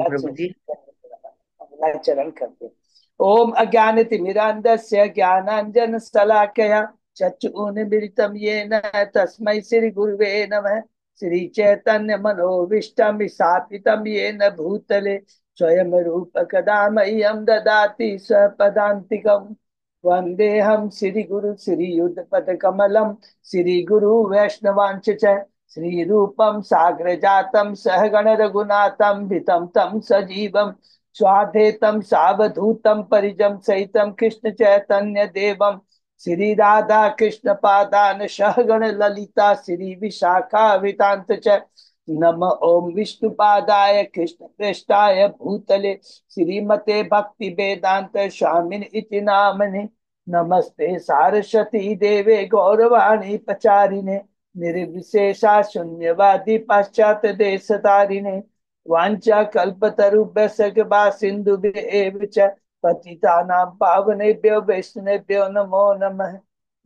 प्रभु जी। अगला चरण करते हैं। ओम अज्ञानतिमिरान्धस्य ज्ञानाञ्जन शलाकया चक्षुरुन्मीलितं येन तस्मै श्री गुरुवे नमः। श्री चैतन्य मनोभीष्टं स्थापितं येन भूतले स्वयं रूप कदा मह्यं ददाति स्वपदान्तिकम्। वन्देऽहं श्री गुरु श्री युगपद कमलं श्री गुरु वैष्णवांच श्री रूपम साग्र जातम सहगण रघुनाथम भितम तम सजीवम स्वाधेतम सावधूतम परिजम सहितम कृष्ण चैतन्य देवम श्री राधा कृष्ण पादान सहगण ललिता श्री विशाखा वितांत च नम ओम विष्णुपादाय कृष्ण प्रेष्ठाय भूतले श्रीमते भक्ति वेदांत स्वामिन इति नामने नमस्ते सारस्वती देवे गौरवाणी पचारिणे निर्विशेषा शून्यवादी पाश्चात देश तारिणे वांचा कल्पतरुभ्यश्च कृपा सिन्धुभ्येव च पतितानां पावनेभ्यो वैष्णवेभ्यो नमो नमः।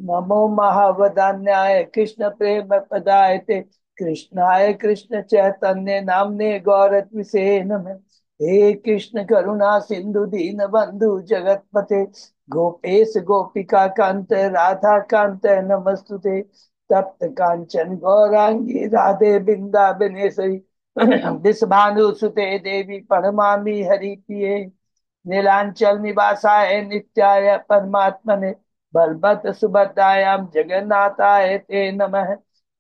नमो महावदान्याय कृष्ण प्रेम पदायते कृष्णाय कृष्ण चैतन्य नामने गौरत्विषे नमः। हे कृष्ण करुणा सिंधु दीन बंधु जगतपते गोपेश गोपिका कांत राधा कांत नमस्तुते। तप्त कांचन गौरांगी राधे बिंदाबनेश्वरी विषभानुसुते देवी प्रणमामि हरिप्रिये। नीलांचल निवासाय नित्याय परमात्मने बलभद्र सुभद्रायां जगन्नाथाय ते नमः।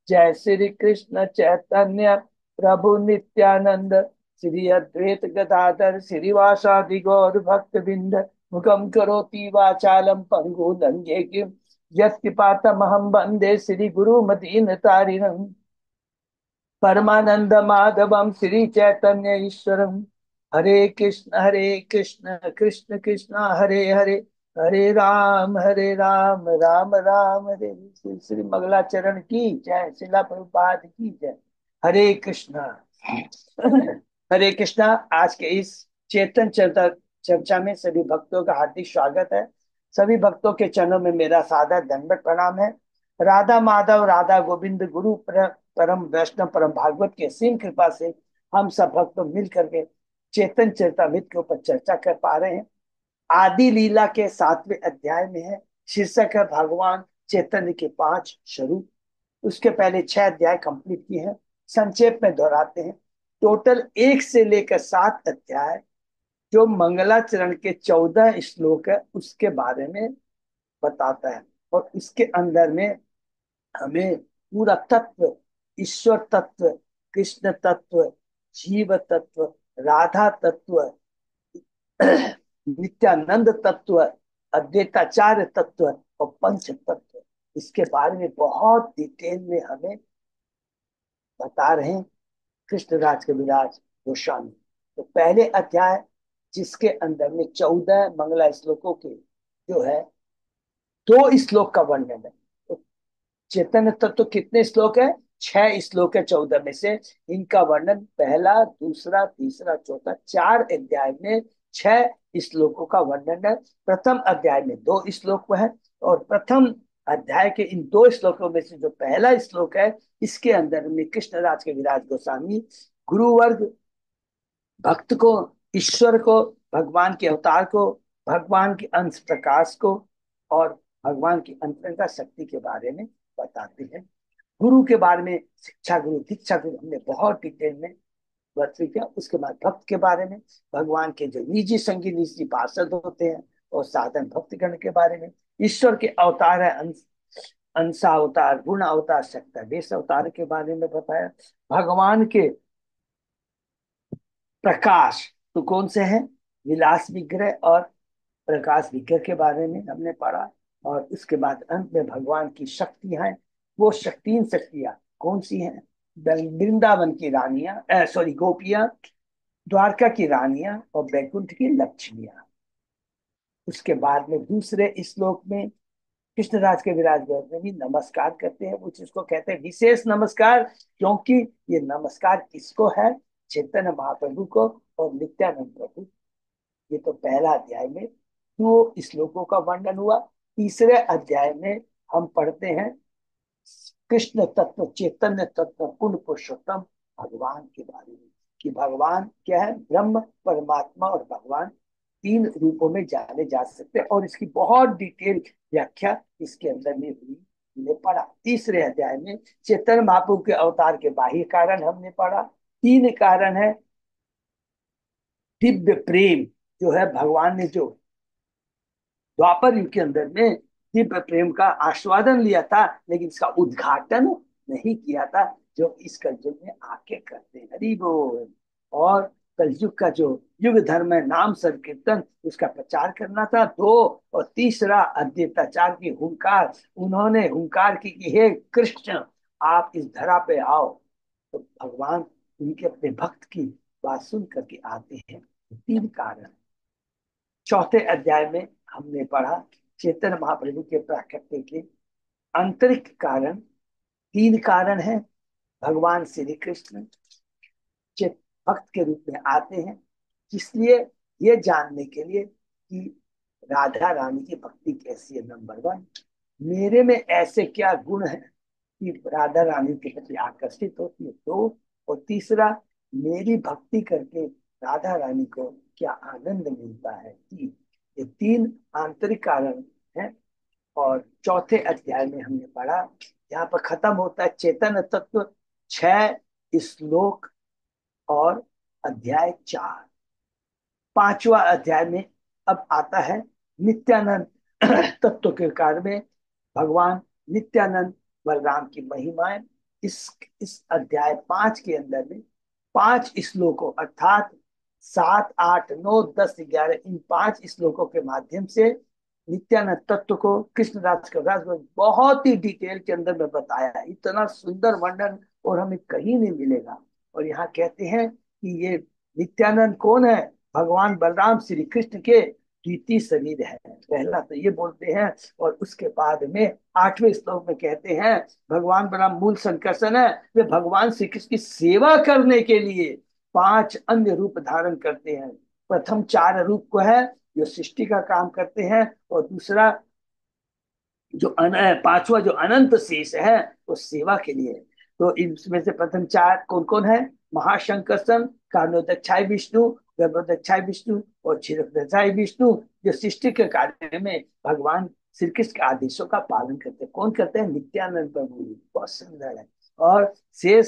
जय श्री कृष्ण चैतन्य प्रभु नित्यानंद श्री अद्वैत गदाधर श्रीवासादि गौर भक्त बिंद मुखम करोति वाचालम पंगु लंघे किम यत्कृपातमहं वंदे श्री गुरु मदीन तारिणम् परमानंद माधवम श्री चैतन्य ईश्वरम। हरे कृष्ण कृष्ण कृष्ण हरे हरे हरे राम राम राम हरे हरे। श्री श्री मंगलाचरण की जय। शिला प्रभुपाद की जय। हरे कृष्णा। हरे कृष्णा। आज के इस चेतन चर्चा चर्चा में सभी भक्तों का हार्दिक स्वागत है। सभी भक्तों के चरणों में मेरा सादर दंडवत प्रणाम है। राधा माधव राधा गोविंद गुरु परम वैष्णव परम भागवत के असीम कृपा से हम सब भक्त मिल करके चेतन चरितामृत के ऊपर चर्चा कर पा रहे हैं। आदि लीला के 7वें अध्याय में है। शीर्षक है भगवान चैतन्य के 5 स्वरूप। उसके पहले 6 अध्याय कंप्लीट किए हैं। संक्षेप में दोहराते हैं। टोटल 1 से लेकर 7 अध्याय जो मंगलाचरण के 14 श्लोक है उसके बारे में बताता है। और इसके अंदर में हमें पूरा तत्व, ईश्वर तत्व, कृष्ण तत्व, जीव तत्व, राधा तत्व, नित्यानंद तत्व, अद्वैताचार्य तत्व और पंच तत्व, इसके बारे में बहुत डिटेल में हमें बता रहे हैं कृष्णराज कविराज गोस्वामी। तो पहले अध्याय जिसके अंदर में 14 मंगला श्लोकों के जो है 2 श्लोक का वर्णन है। तो चैतन्य तत्व कितने श्लोक है? 6 श्लोक है 14 में से। इनका वर्णन पहला दूसरा तीसरा चौथा 4 अध्याय में 6 श्लोकों का वर्णन है। प्रथम अध्याय में 2 श्लोक है और प्रथम अध्याय के इन 2 श्लोकों में से जो पहला श्लोक है इसके अंदर में कृष्णराज के विराज गोस्वामी गुरु वर्ग भक्त को, ईश्वर को, भगवान के अवतार को, भगवान के अंश प्रकाश को और भगवान की अंतरंगा शक्ति के बारे में बताते हैं। गुरु के बारे में शिक्षा गुरु दीक्षा गुरु हमने बहुत डिटेल में वर्णित किया। उसके बाद भक्त के बारे में भगवान के जो निजी संगी निजी पार्षद होते हैं और साधन भक्तगण के बारे में, ईश्वर के अवतार है अंश अवतार, गुण अवतार, शक्ति वेश अवतार के बारे में बताया। भगवान के प्रकाश तो कौन से हैं? विलास विग्रह और प्रकाश विग्रह के बारे में हमने पढ़ा। और उसके बाद अंत में भगवान की शक्तियां हैं। वो शक्तियां कौन सी हैं? वृंदावन की रानियां, सॉरी गोपियां, द्वारका की रानियां और बैकुंठ की लक्ष्मियां। उसके बाद में दूसरे श्लोक में कृष्णराज के विराज में भी नमस्कार करते हैं। वो जिसको कहते हैं विशेष नमस्कार, क्योंकि ये नमस्कार किसको है? चैतन्य महाप्रभु को और नित्यानंद प्रभु। ये तो पहला अध्याय में 2 श्लोकों का वर्णन हुआ। तीसरे अध्याय में हम पढ़ते हैं कृष्ण तत्व, चैतन्य तत्व, पूर्ण पुरुषोत्तम भगवान के बारे में। कि भगवान क्या है, ब्रह्म, परमात्मा और भगवान तीन रूपों में जाने जा सकते हैं, और इसकी बहुत डिटेल व्याख्या इसके अंदर में हुई, हमने पढ़ा। तीसरे अध्याय में चैतन्य महाप्रभु के अवतार के बाह्य कारण हमने पढ़ा। तीन कारण है। दिव्य प्रेम जो है, भगवान ने जो द्वापर युग के अंदर में दिव्य प्रेम का आस्वादन लिया था, लेकिन इसका उद्घाटन नहीं किया था, जो इस कलयुग में आके करते हैं। हरि बोल। और कलयुग का जो युग धर्म है, नाम संकीर्तन, उसका प्रचार करना था। दो, और तीसरा अद्वैताचार्य की हुंकार, उन्होंने हुंकार की कि हे कृष्ण, आप इस धरा पे आओ। तो भगवान उनके अपने भक्त की बात सुन करके आते हैं। तीन कारण। चौथे अध्याय में हमने पढ़ा चैतन्य महाप्रभु के प्राकट्य के आंतरिक कारण। तीन कारण है। भगवान श्री कृष्ण चित भक्त के रूप में आते हैं, इसलिए ये जानने के लिए कि राधा रानी की भक्ति कैसी है, नंबर वन। मेरे में ऐसे क्या गुण है कि राधा रानी के प्रति आकर्षित होती है, दो। और तीसरा, मेरी भक्ति करके राधा रानी को क्या आनंद मिलता है, तीन। ये तीन आंतरिक कारण हैं। और चौथे अध्याय में हमने पढ़ा, यहाँ पर खत्म होता है चेतन तत्व, 6 श्लोक। और अध्याय 4, पांचवा अध्याय में अब आता है नित्यानंद तत्व के कार्य में भगवान नित्यानंद बलराम की महिमाएं। इस इस अध्याय 5 के अंदर में 5 श्लोकों, अर्थात 7, 8, 9, 10, 11, इन 5 श्लोकों के माध्यम से नित्यानंद तत्व को कृष्णदास कविराज को बहुत ही डिटेल के अंदर में बताया है। इतना सुंदर वर्णन और हमें कहीं नहीं मिलेगा। और यहाँ कहते हैं कि ये नित्यानंद कौन है, भगवान बलराम श्री कृष्ण के द्वितीय शरीर है। पहला तो ये बोलते हैं, और उसके बाद में 8वें श्लोक में कहते हैं भगवान बलराम मूल संकर्षण है, वे भगवान श्री कृष्ण की सेवा करने के लिए 5 अन्य रूप धारण करते हैं। प्रथम 4 रूप को है जो सृष्टि का काम करते हैं, और दूसरा जो पांचवा जो अनंत शेष है वो सेवा के लिए है। तो इसमें से प्रथम 4 कौन कौन है, महाशंकर्षण, कारणोदक्षाय विष्णु, गर्भोदक्षाय विष्णु और क्षीरोदक्षाय विष्णु, जो सृष्टि के कार्य में भगवान श्री कृष्ण के आदेशों का पालन करते हैं। कौन करते हैं, नित्यानंद प्रभु। बहुत सुंदर है। और शेष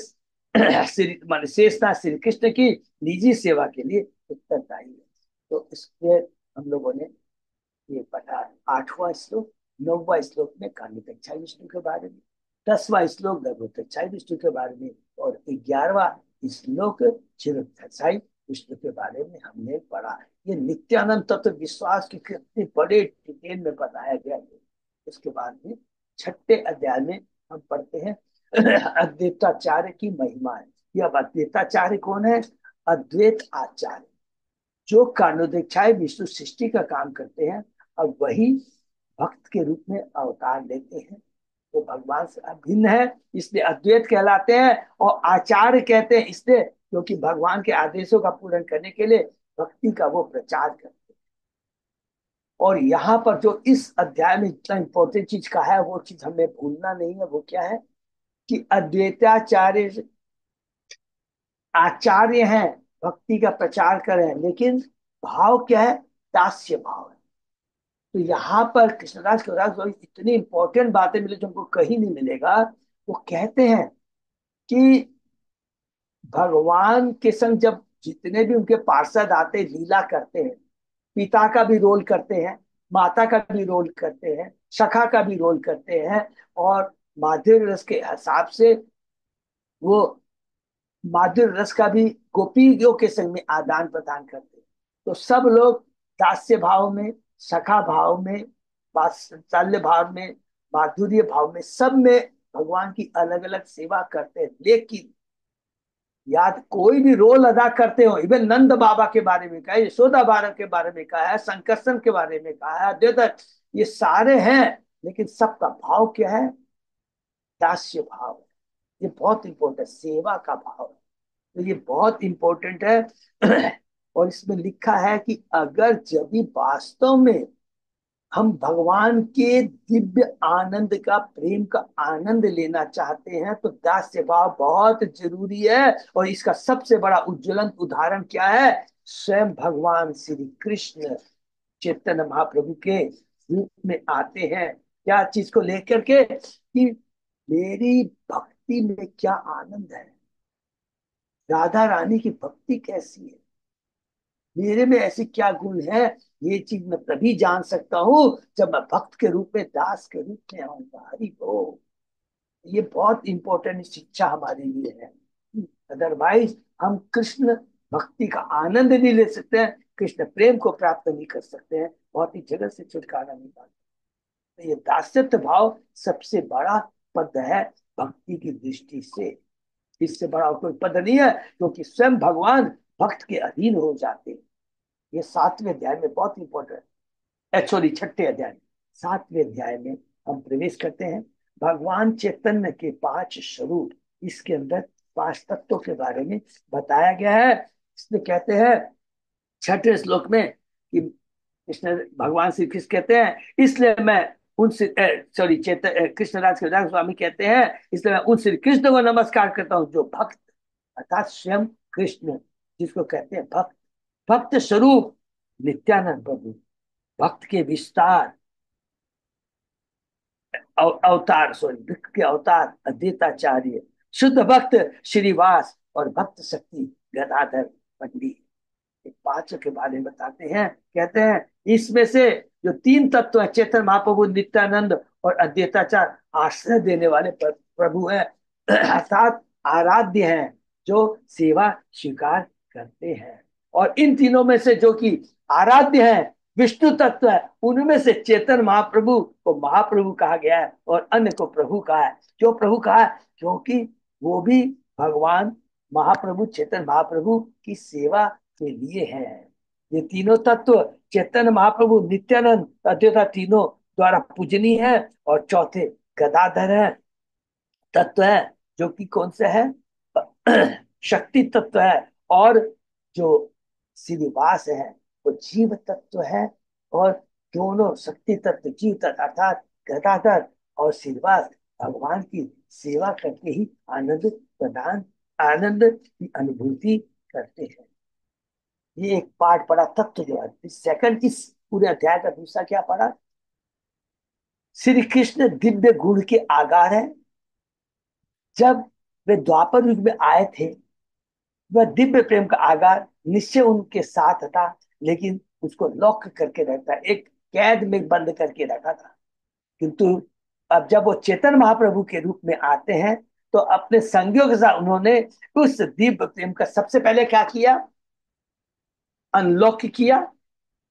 श्री मान शेषनाथ श्री कृष्ण की निजी सेवा के लिए उत्तरदायी है। तो इसलिए हम लोगों ने ये पढ़ा। 8वां श्लोक, 9वां श्लोक में कामितच्छाई विष्णु के बारे में, 10वां श्लोक गर्भोत्तच्छाई विष्णु के बारे में, और 11वां श्लोक क्षीरोदक्षाई विष्णु के बारे में हमने पढ़ा। ये नित्यानंद तत्व विश्वास की कितनी बड़े डिटेल में बताया गया है। उसके बाद में 6ठे अध्याय में हम पढ़ते हैं अद्वैताचार्य की महिमा है। यह अद्वैताचार्य कौन है, अद्वैत आचार्य, जो कारणोदक्षाय विष्णु सृष्टि का काम करते हैं और वही भक्त के रूप में अवतार लेते हैं। वो भगवान से अभिन्न है, इसलिए अद्वैत कहलाते हैं। और आचार्य कहते हैं इसलिए क्योंकि भगवान के आदेशों का पूर्ण करने के लिए भक्ति का वो प्रचार करते हैं। और यहाँ पर जो इस अध्याय में इतना इंपॉर्टेंट चीज कहा है, वो चीज हमें भूलना नहीं है। वो क्या है कि अद्वैताचार्य आचार्य हैं, भक्ति का प्रचार कर रहे हैं, लेकिन भाव क्या है, दास्य भाव है। तो यहाँ पर कृष्णदास कविराज इतनी इंपॉर्टेंट बातें मिली जो हमको कहीं नहीं मिलेगा। वो कहते हैं कि भगवान के संग जब जितने भी उनके पार्षद आते लीला करते हैं, पिता का भी रोल करते हैं, माता का भी रोल करते हैं, सखा का भी रोल करते हैं, और माधुर्य रस के हिसाब से वो माधुर्य रस का भी गोपियों के संग में आदान प्रदान करते हैं। तो सब लोग दास्य भाव में, सखा भाव में, वात्सल्य भाव में, माधुर्य भाव में, सब में भगवान की अलग अलग सेवा करते हैं। लेकिन याद कोई भी रोल अदा करते हो, इवन नंद बाबा के बारे में कहा है, यशोदा बाबा के बारे में कहा है, संकर्षण के बारे में कहा है, अद्वैत, ये सारे हैं, लेकिन सबका भाव क्या है, दास्य भाव है। ये बहुत इंपॉर्टेंट, सेवा का भाव है। तो ये बहुत इंपॉर्टेंट है। और इसमें लिखा है कि अगर जब भी वास्तव में हम भगवान के दिव्य आनंद का, प्रेम का आनंद लेना चाहते हैं तो दास्य भाव बहुत जरूरी है। और इसका सबसे बड़ा उज्ज्वलन उदाहरण क्या है? स्वयं भगवान श्री कृष्ण चैतन्य महाप्रभु के रूप में आते हैं। क्या चीज को लेकर के? कि मेरी भक्ति में क्या आनंद है, राधा रानी की भक्ति कैसी है, मेरे में ऐसी क्या गुण है। ये चीज मैं तभी जान सकता हूँ जब मैं भक्त के रूप में, दास के रूप में आऊंगा। हरि बोल। ये बहुत इंपॉर्टेंट शिक्षा हमारे लिए है। अदरवाइज हम कृष्ण भक्ति का आनंद नहीं ले सकते हैं, कृष्ण प्रेम को प्राप्त नहीं कर सकते हैं, बहुत ही जगत से छुटकारा नहीं पाते। तो ये दास्यत्व भाव सबसे बड़ा पद है भक्ति की दृष्टि से। इससे बड़ा और कोई पद नहीं है, क्योंकि स्वयं भगवान भक्त के अधीन हो जाते हैं। ये 7वें अध्याय में बहुत इंपॉर्टेंट है, सॉरी 6ठे अध्याय में, 7वें अध्याय में हम प्रवेश करते हैं। भगवान चैतन्य के 5 स्वरूप, इसके अंदर 5 तत्वों के बारे में बताया गया है। इसमें कहते हैं 6ठे श्लोक में कि कृष्ण, भगवान श्री कृष्ण कहते हैं, इसलिए मैं उनसे, सॉरी चैतन्य कृष्णराज के स्वामी कहते हैं, इसलिए मैं उन श्री कृष्ण को नमस्कार करता हूँ जो भक्त, अर्थात स्वयं कृष्ण जिसको कहते हैं भक्त, भक्त स्वरूप नित्यानंद प्रभु, भक्त के विस्तार, अवतार, सॉरी भक्त के अवतार अद्वैताचार्य, शुद्ध भक्त श्रीवास और भक्त शक्ति गदाधर पंडित। ये 5 के बारे में बताते हैं। कहते हैं इसमें से जो 3 तत्व है, चेतन महाप्रभु, नित्यानंद और अद्वैताचार्य, आश्रय देने वाले प्रभु है, अर्थात आराध्य हैं, जो सेवा स्वीकार करते हैं। और इन तीनों में से जो कि आराध्य है, विष्णु तत्व है, उनमें से चेतन महाप्रभु को महाप्रभु कहा गया है और अन्य को प्रभु कहा है। क्यों प्रभु कहा है? क्योंकि वो भी भगवान महाप्रभु, चेतन महाप्रभु की सेवा के लिए है। ये तीनों तत्व चैतन्य महाप्रभु, नित्यानंद, अद्वैता, तीनों द्वारा पूजनीय है। और चौथे गदाधर है, तत्व है, जो कि कौन से है? शक्ति तत्व है। और जो श्रीनिवास है वो जीव तत्व है। और दोनों शक्ति तत्व, जीव तत्व अर्थात गदाधर और श्रीनिवास भगवान की सेवा करके ही आनंद प्रदान, आनंद की अनुभूति करते हैं। ये एक पाठ पढ़ा, तत्व जो है। सेकंड, इस पूरे अध्याय का दूसरा क्या पढ़ा? श्री कृष्ण दिव्य गुण के आगार है। जब वे द्वापर युग में आए थे, वह दिव्य प्रेम का आगार निश्चय उनके साथ था, लेकिन उसको लॉक करके रखता, एक कैद में बंद करके रखा था। किंतु अब जब वो चेतन महाप्रभु के रूप में आते हैं, तो अपने संगियों के साथ उन्होंने उस दिव्य प्रेम का सबसे पहले क्या किया? अनलॉक किया,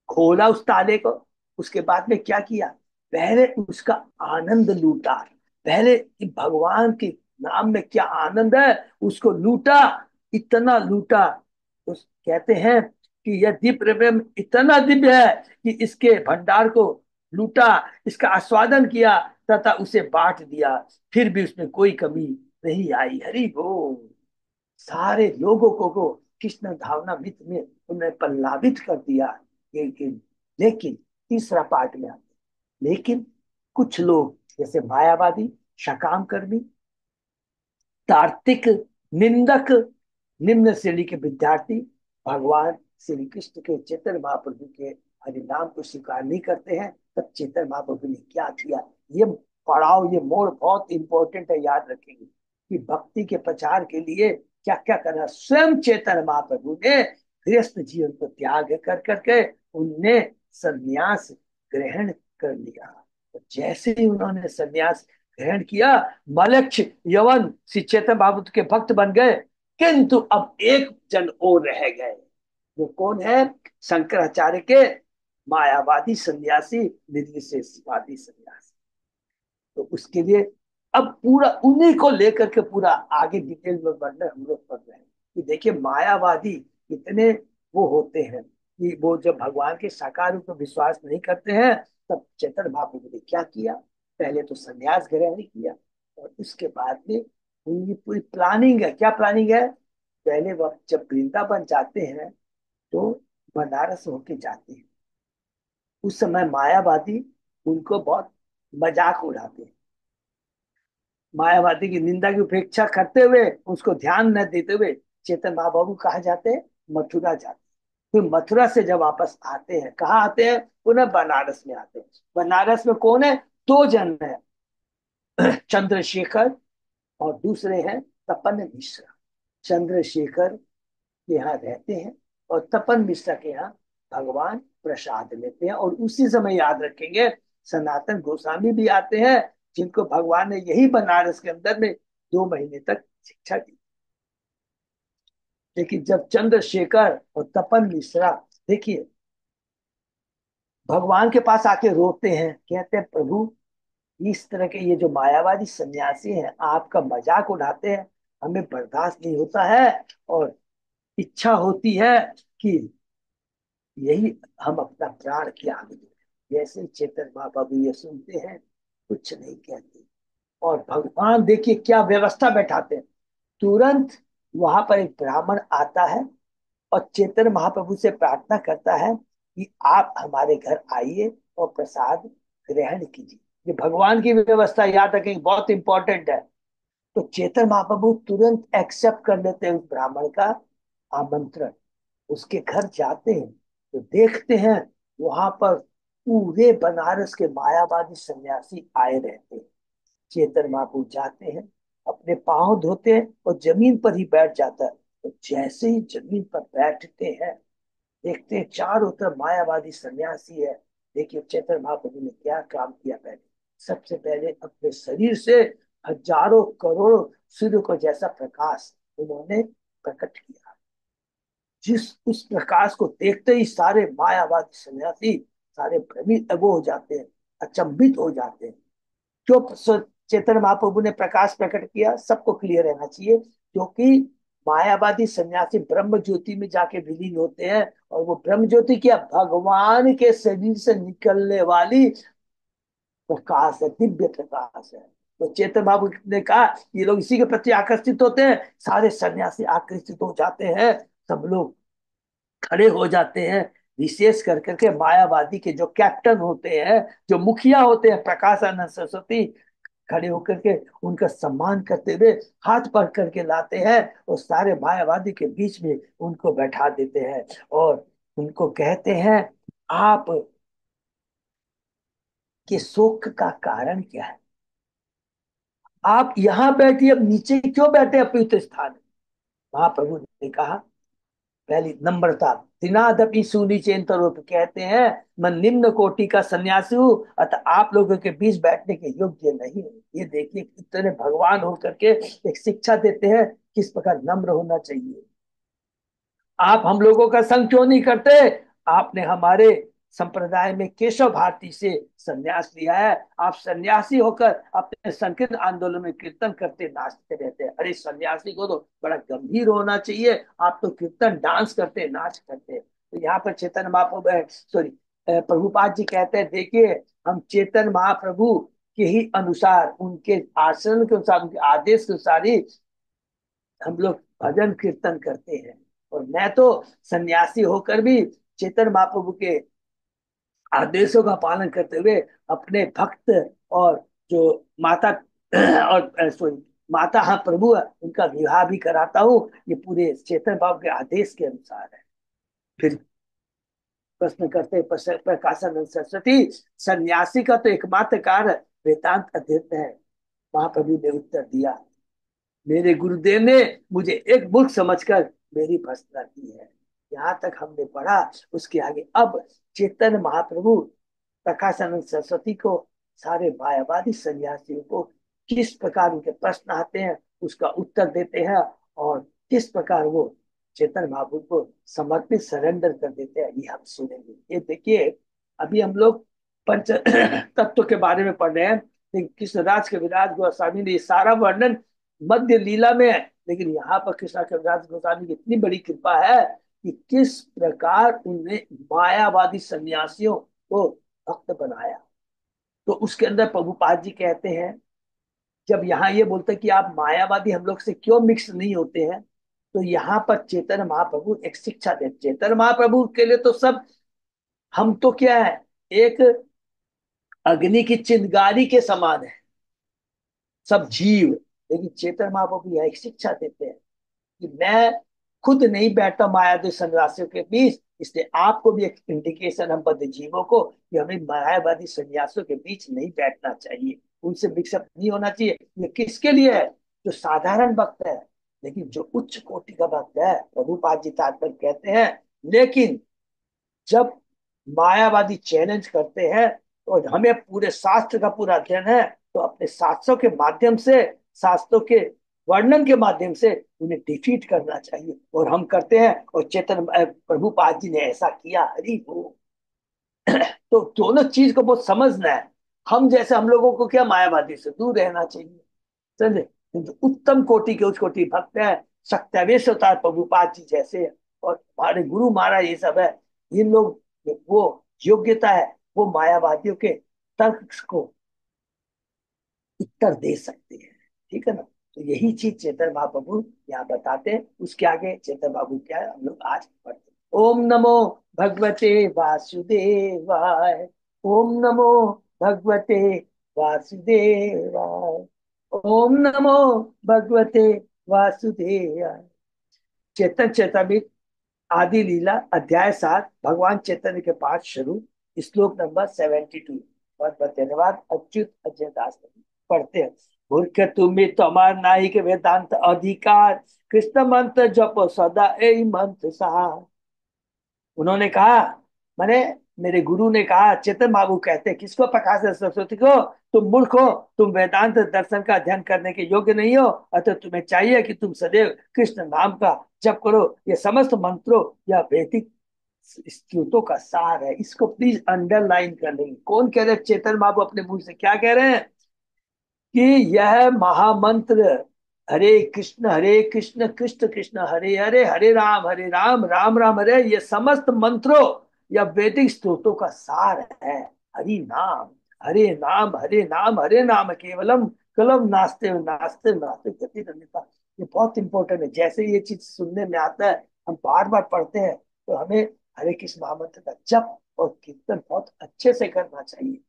खोला उस ताले को। उसके बाद में क्या किया? पहले उसका आनंद लूटा। पहले कि भगवान के नाम में क्या आनंद है उसको लूटा, इतना लूटा। उस कहते हैं कि यह दिव्य प्रेम इतना दिव्य है कि इसके भंडार को लूटा, इसका आस्वादन किया तथा उसे बांट दिया, फिर भी उसमें कोई कमी नहीं आई। हरि बोल। सारे लोगों को कृष्ण भावना मित्र में उन्हें पल्लावित कर दिया। लेकिन तीसरा पार्ट में आते, लेकिन कुछ लोग जैसे मायावादी, सकाम कर्मी, तार्किक, निंदक, निम्न श्रेणी के विद्यार्थी भगवान श्री कृष्ण के चैतन्य महाप्रभु के हरि नाम को स्वीकार नहीं करते हैं। तब चैतन्य महाप्रभु ने क्या किया? ये पड़ाव, ये मोड़ बहुत इंपॉर्टेंट है, याद रखेंगे कि भक्ति के प्रचार के लिए क्या क्या करना। स्वयं चैतन्य महाप्रभु ने गृहस्थ जीवन को त्याग कर करके उनने संन्यास ग्रहण कर लिया। तो जैसे ही उन्होंने संन्यास ग्रहण किया, मलक्ष यवन श्री चैतन्य महाप्रभु के भक्त बन गए। किंतु अब एक जन और रह गए, वो कौन है? शंकराचार्य के मायावादी सन्यासी, निर्विशेषवादी सन्यासी। तो उसके लिए अब पूरा उन्हीं को लेकर के पूरा आगे डिटेल में बढ़ना हम लोग पढ़ रहे हैं कि देखिए मायावादी कितने वो होते हैं कि वो जब भगवान के साकार रूप में विश्वास नहीं करते हैं, तब चैतन्य महाप्रभु ने क्या किया? पहले तो संन्यास ग्रहण किया और उसके बाद में उनकी पूरी प्लानिंग है। क्या प्लानिंग है? पहले वह जब वृंदावन जाते हैं तो बनारस होके जाते हैं, उस समय मायावादी उनको बहुत मजाक उड़ाते हैं। मायावादी की निंदा की उपेक्षा करते हुए, उसको ध्यान न देते हुए चेतन महाप्रभु कहाँ जाते हैं? मथुरा जाते हैं। फिर मथुरा से जब वापस आते हैं, कहाँ आते हैं? पुनः बनारस में आते हैं। बनारस में कौन है? दो जन है, चंद्रशेखर और दूसरे हैं तपन मिश्रा। चंद्रशेखर के यहाँ रहते हैं और तपन मिश्रा के यहाँ भगवान प्रसाद लेते हैं। और उसी समय याद रखेंगे, सनातन गोस्वामी भी आते हैं, जिनको भगवान ने यही बनारस के अंदर में 2 महीने तक शिक्षा दी। लेकिन जब चंद्रशेखर और तपन मिश्रा, देखिए, भगवान के पास आके रोते हैं, कहते हैं प्रभु, इस तरह के ये जो मायावादी सन्यासी हैं आपका मजाक उड़ाते हैं, हमें बर्दाश्त नहीं होता है। और इच्छा होती है कि यही हम अपना प्राण त्याग दें। जैसे चेतन महाप्रभु ये सुनते हैं, कुछ नहीं कहते। और भगवान देखिए क्या व्यवस्था बैठाते हैं। तुरंत वहां पर एक ब्राह्मण आता है और चेतन महाप्रभु से प्रार्थना करता है कि आप हमारे घर आइए और प्रसाद ग्रहण कीजिए। ये भगवान की व्यवस्था, याद रखें, बहुत इंपॉर्टेंट है। तो चेतन महाप्रभु तुरंत एक्सेप्ट कर लेते हैं उस ब्राह्मण का आमंत्रण। उसके घर जाते हैं तो देखते हैं वहां पर पूरे बनारस के मायावादी सन्यासी आए रहते हैं। चेतन महाप्रभु जाते हैं, अपने पांव धोते हैं और जमीन पर ही बैठ जाता है। तो जैसे ही जमीन पर बैठते हैं, देखते हैं चारों तरफ मायावादी सन्यासी है। देखिए चैतन्य महाप्रभु ने क्या काम किया। पहले, सबसे पहले अपने शरीर से हजारों करोड़ों सूर्य को जैसा प्रकाश उन्होंने प्रकट किया। जिस उस प्रकाश को देखते ही सारे मायावादी सन्यासी सारे भ्रमित वो हो जाते हैं, अचंभित हो जाते हैं। जो चैतन्य महाप्रभु ने प्रकाश प्रकट किया, सबको क्लियर रहना चाहिए, क्योंकि मायावादी सन्यासी ब्रह्म ज्योति में जाके विलीन होते हैं। और वो ब्रह्म ज्योति क्या? भगवान के शरीर से निकलने वाली प्रकाश है, दिव्य प्रकाश है। तो चेतन बाबू ने कहा ये लोग इसी के प्रति आकर्षित होते हैं, सारे सन्यासी आकर्षित हो जाते हैं, सब लोग खड़े हो जाते हैं। विशेष कर करके मायावादी के जो कैप्टन होते हैं, जो मुखिया होते हैं, प्रकाशानंद सरस्वती, खड़े होकर के उनका सम्मान करते हुए हाथ पकड़ करके लाते हैं और सारे मायावादी के बीच में उनको बैठा देते हैं। और उनको कहते हैं, आप के शोक का कारण क्या है? आप यहाँ बैठिए, अब नीचे क्यों बैठे अपवित्र स्थान? महाप्रभु ने कहा, पहली नम्रता, त्रिनादपि सुनिचेन्तरोप, कहते हैं मैं निम्न कोटि का सन्यासी हूँ, अतः आप लोगों के बीच बैठने के योग्य नहीं हूँ। ये देखिए कितने भगवान होकर के एक शिक्षा देते हैं किस प्रकार नम्र होना चाहिए। आप हम लोगों का संग क्यों नहीं करते? आपने हमारे संप्रदाय में केशव भारती से संन्यास लिया है, आप सन्यासी होकर अपने संकीर्ण आंदोलन में कीर्तन करते नाचते रहते हैं। अरे सन्यासी को तो बड़ा गंभीर होना चाहिए, आप तो कीर्तन डांस करते नाच करते। तो यहाँ पर चेतन महाप्रभु, सॉरी, प्रभुपाद जी कहते हैं, देखिए हम चेतन महाप्रभु के ही अनुसार, उनके आचरण के अनुसार, उनके आदेश के अनुसार ही हम लोग भजन कीर्तन करते हैं। और मैं तो सन्यासी होकर भी चेतन महाप्रभु के आदेशों का पालन करते हुए अपने भक्त और जो माता और सॉरी, माता, हाँ प्रभु, उनका विवाह भी कराता हूँ। ये पूरे चेतन बाबू के आदेश के अनुसार है। फिर प्रश्न करते प्रकाशानंद सरस्वती, सन्यासी का तो एकमात्र कार्य वेदांत अध्ययन है। महाप्रभु ने उत्तर दिया, मेरे गुरुदेव ने मुझे एक मूर्ख समझकर मेरी भर्त्सना की है। यहाँ तक हमने पढ़ा, उसके आगे अब चेतन महाप्रभु प्रकाशानंद सरस्वती को, सारे मायावादी सन्यासियों को किस प्रकार उनके प्रश्न आते हैं उसका उत्तर देते हैं, और किस प्रकार वो चेतन महाप्रभु को समर्पित सरेंडर कर देते हैं, ये हम सुनेंगे। ये देखिए, अभी हम लोग पंच तत्व के बारे में पढ़ रहे हैं, लेकिन कृष्णराज के विराज गोस्वामी ने ये सारा वर्णन मध्य लीला में है। लेकिन यहाँ पर कृष्णा कविराज गोस्वामी की इतनी बड़ी कृपा है कि किस प्रकार उन्हें मायावादी सन्यासियों को भक्त बनाया। तो उसके अंदर प्रभुपाद जी कहते हैं, जब यहाँ ये बोलते हैं कि आप मायावादी हम लोग से क्यों मिक्स नहीं होते हैं, तो यहाँ पर चेतन महाप्रभु एक शिक्षा देते। चेतन महाप्रभु के लिए तो सब, हम तो क्या है, एक अग्नि की चिंगारी के समान है सब जीव। लेकिन चेतन महाप्रभु यह एक शिक्षा देते हैं कि मैं खुद नहीं बैठता मायावी सन्यासियों के बीच, इसलिए आपको भी एक इंडिकेशन हम बद्ध जीवों को कि हमें मायावादी सन्यासियों के बीच नहीं बैठना चाहिए, उनसे मिक्सअप नहीं होना चाहिए। ये किसके लिए है? जो साधारण भक्त है। लेकिन जो उच्च कोटि का भक्त है, प्रभुपाद जी तात्पर्य कहते हैं, लेकिन जब मायावादी चैलेंज करते हैं तो हमें पूरे शास्त्र का पूरा अध्ययन है, तो अपने शास्त्रों के माध्यम से, शास्त्रों के वर्णन के माध्यम से उन्हें डिफीट करना चाहिए, और हम करते हैं। और चेतन प्रभुपाद जी ने ऐसा किया, हरि वो। तो दोनों चीज को बहुत समझना है। हम जैसे हम लोगों को क्या, मायावादी से दूर रहना चाहिए, समझे। किंतु उत्तम कोटि के उच्च कोटि भक्त है, सत्यावेश अवतार प्रभुपाद जी जैसे, और हमारे गुरु महाराज ये सब है, इन लोग वो योग्यता है, वो मायावादियों के तर्क को उत्तर दे सकते हैं। ठीक है ना। तो यही चीज चेतन महाप्रभु यहाँ बताते हैं। उसके आगे चेतन बाबू क्या है, हम लोग आज पढ़ते हैं। ओम नमो भगवते वासुदेवाय। ओम नमो भगवते वासुदेवाय। ओम नमो भगवते वासुदेवाय। चेतन चेतामित आदि लीला अध्याय 7, भगवान चैतन्य के पाठ शुरू। श्लोक नंबर 72। बहुत बहुत धन्यवाद। अच्युत अजय दास पढ़ते हैं। मूर्ख तुम्हें तमार नाई के वेदांत अधिकार, कृष्ण मंत्र जपो सदा ए मंत्र सहा। उन्होंने कहा, मैंने, मेरे गुरु ने कहा, चेतन बाबू कहते हैं किसको, प्रकाश सरस्वती को, तुम मूर्ख हो, तुम वेदांत दर्शन का अध्ययन करने के योग्य नहीं हो, अतः तुम्हें चाहिए कि तुम सदैव कृष्ण नाम का जप करो। ये समस्त मंत्रों या वैदिक स्तुतियों का सार है। इसको प्लीज अंडरलाइन कर लेंगे। कौन कह रहे हैं? चेतन बाबू अपने मुंह से क्या कह रहे हैं कि यह महामंत्र, हरे कृष्ण कृष्ण कृष्ण हरे हरे, हरे राम राम राम हरे, ये समस्त मंत्रों या वैदिक स्तोत्रों का सार है। हरि नाम, हरे नाम, हरे नाम, हरे नाम केवलम, कलम नास्ते नास्ते नास्ते गति रन्यता। ये बहुत इंपॉर्टेंट है। जैसे ये चीज सुनने में आता है, हम बार बार पढ़ते हैं, तो हमें हरे कृष्ण महामंत्र का जप और कीर्तन बहुत अच्छे से करना चाहिए।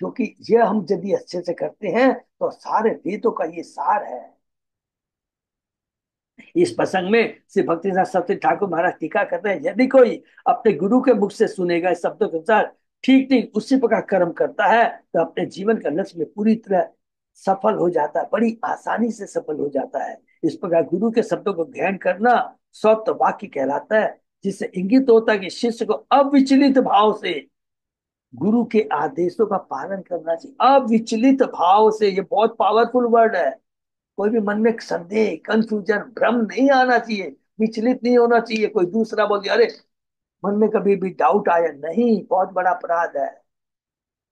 क्योंकि ये हम यदि अच्छे से करते हैं तो सारे वेदों का ये सार है। इस प्रसंग में श्री भक्ति सप्त ठाकुर महाराज टीका करते हैं, यदि कोई अपने गुरु के मुख से सुनेगा इस शब्दों के अनुसार, ठीक ठीक उसी प्रकार कर्म करता है, तो अपने जीवन का लक्ष्य में पूरी तरह सफल हो जाता है, बड़ी आसानी से सफल हो जाता है। इस प्रकार गुरु के शब्दों को ग्रहण करना सौत वाक्य कहलाता है, जिससे इंगित होता है कि शिष्य को अविचलित भाव से गुरु के आदेशों का पालन करना चाहिए। अविचलित भाव से, ये बहुत पावरफुल वर्ड है। कोई भी मन में संदेह, कंफ्यूजन, भ्रम नहीं आना चाहिए, विचलित नहीं होना चाहिए। कोई दूसरा बोल दिया, अरे मन में कभी भी डाउट आया नहीं, बहुत बड़ा अपराध है।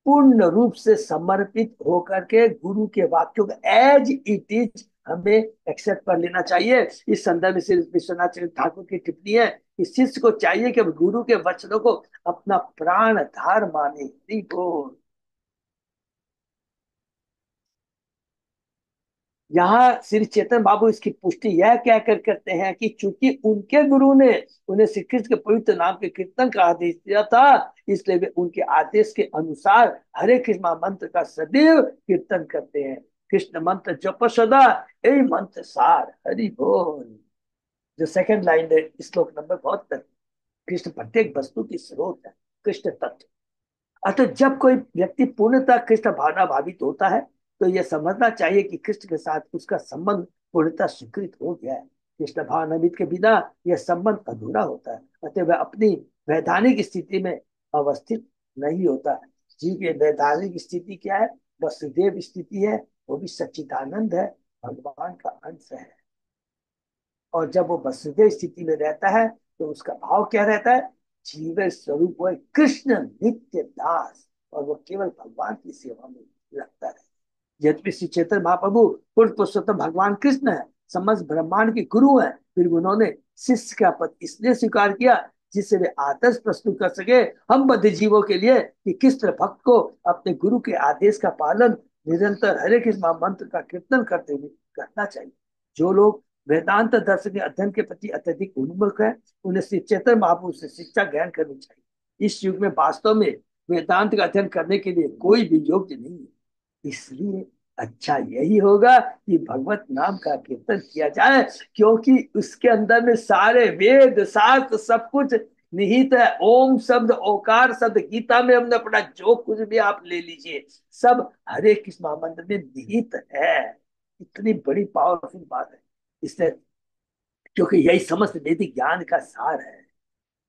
पूर्ण रूप से समर्पित होकर के गुरु के वाक्यों को एज इट इज हमें एक्सेप्ट कर लेना चाहिए। इस संदर्भ में श्री विश्वनाथ चंद्र ठाकुर की टिप्पणी है कि शिष्य को चाहिए कि गुरु के वचनों को अपना प्राण धार माने। हरि बोल। यहाँ श्री चेतन बाबू इसकी पुष्टि यह कहकर करते हैं कि चूंकि उनके गुरु ने उन्हें श्री कृष्ण के पवित्र नाम के कीर्तन का आदेश दिया था, इसलिए वे उनके आदेश के अनुसार हरे कृष्ण मंत्र का सदैव कीर्तन करते हैं। कृष्ण मंत्र जप सदा यही मंत्र सार। हरि बोल। जो सेकंड लाइन है श्लोक नंबर 72, कृष्ण प्रत्येक वस्तु की स्रोत है, कृष्ण तत्व। अतः जब कोई व्यक्ति पूर्णतः कृष्ण भावना भावित होता है, तो यह समझना चाहिए कि कृष्ण के साथ उसका संबंध पूर्णतः स्वीकृत हो गया है। कृष्ण भावनाविद के बिना यह संबंध अधूरा होता है। अतः वह अपनी वैधानिक स्थिति में अवस्थित नहीं होता है। जीव की वैधानिक स्थिति क्या है? वसुदेव स्थिति है, वो भी सच्चिदानंद है, भगवान का अंश है। और जब वो वसुदेव स्थिति में रहता है, तो उसका भाव क्या रहता है? जीव स्वरूप वो कृष्ण नित्य दास, और वो केवल भगवान की सेवा में लगता है। यद्यपि श्री चैतन्य महाप्रभु पूर्ण पुरुषोत्तम भगवान कृष्ण है, समस्त ब्रह्मांड के गुरु हैं, फिर उन्होंने शिष्य का पद इसलिए स्वीकार किया जिससे वे आदर्श प्रस्तुत कर सके हम बद्ध जीवों के लिए कि किस तरह भक्त को अपने गुरु के आदेश का पालन निरंतर हरे कृष्ण मंत्र का कीर्तन करते हुए करना चाहिए। जो लोग वेदांत दर्शन के अध्ययन के प्रति अत्यधिक उन्मुख है, उन्हें श्री चैतन्य महाप्रभु से शिक्षा ग्रहण करनी चाहिए। इस युग में वास्तव में वेदांत का अध्ययन करने के लिए कोई भी योग्य नहीं है। इसलिए अच्छा यही होगा कि भगवत नाम का कीर्तन किया जाए, क्योंकि उसके अंदर में सारे वेद शास्त्र सब कुछ निहित है। ओम शब्द, ओकार शब्द, गीता में हमने पढ़ा, जो कुछ भी आप ले लीजिए सब हरे कृष्ण महामंत्र में निहित है। इतनी बड़ी पावरफुल बात है। इसलिए क्योंकि यही समस्त वैदिक ज्ञान का सार है,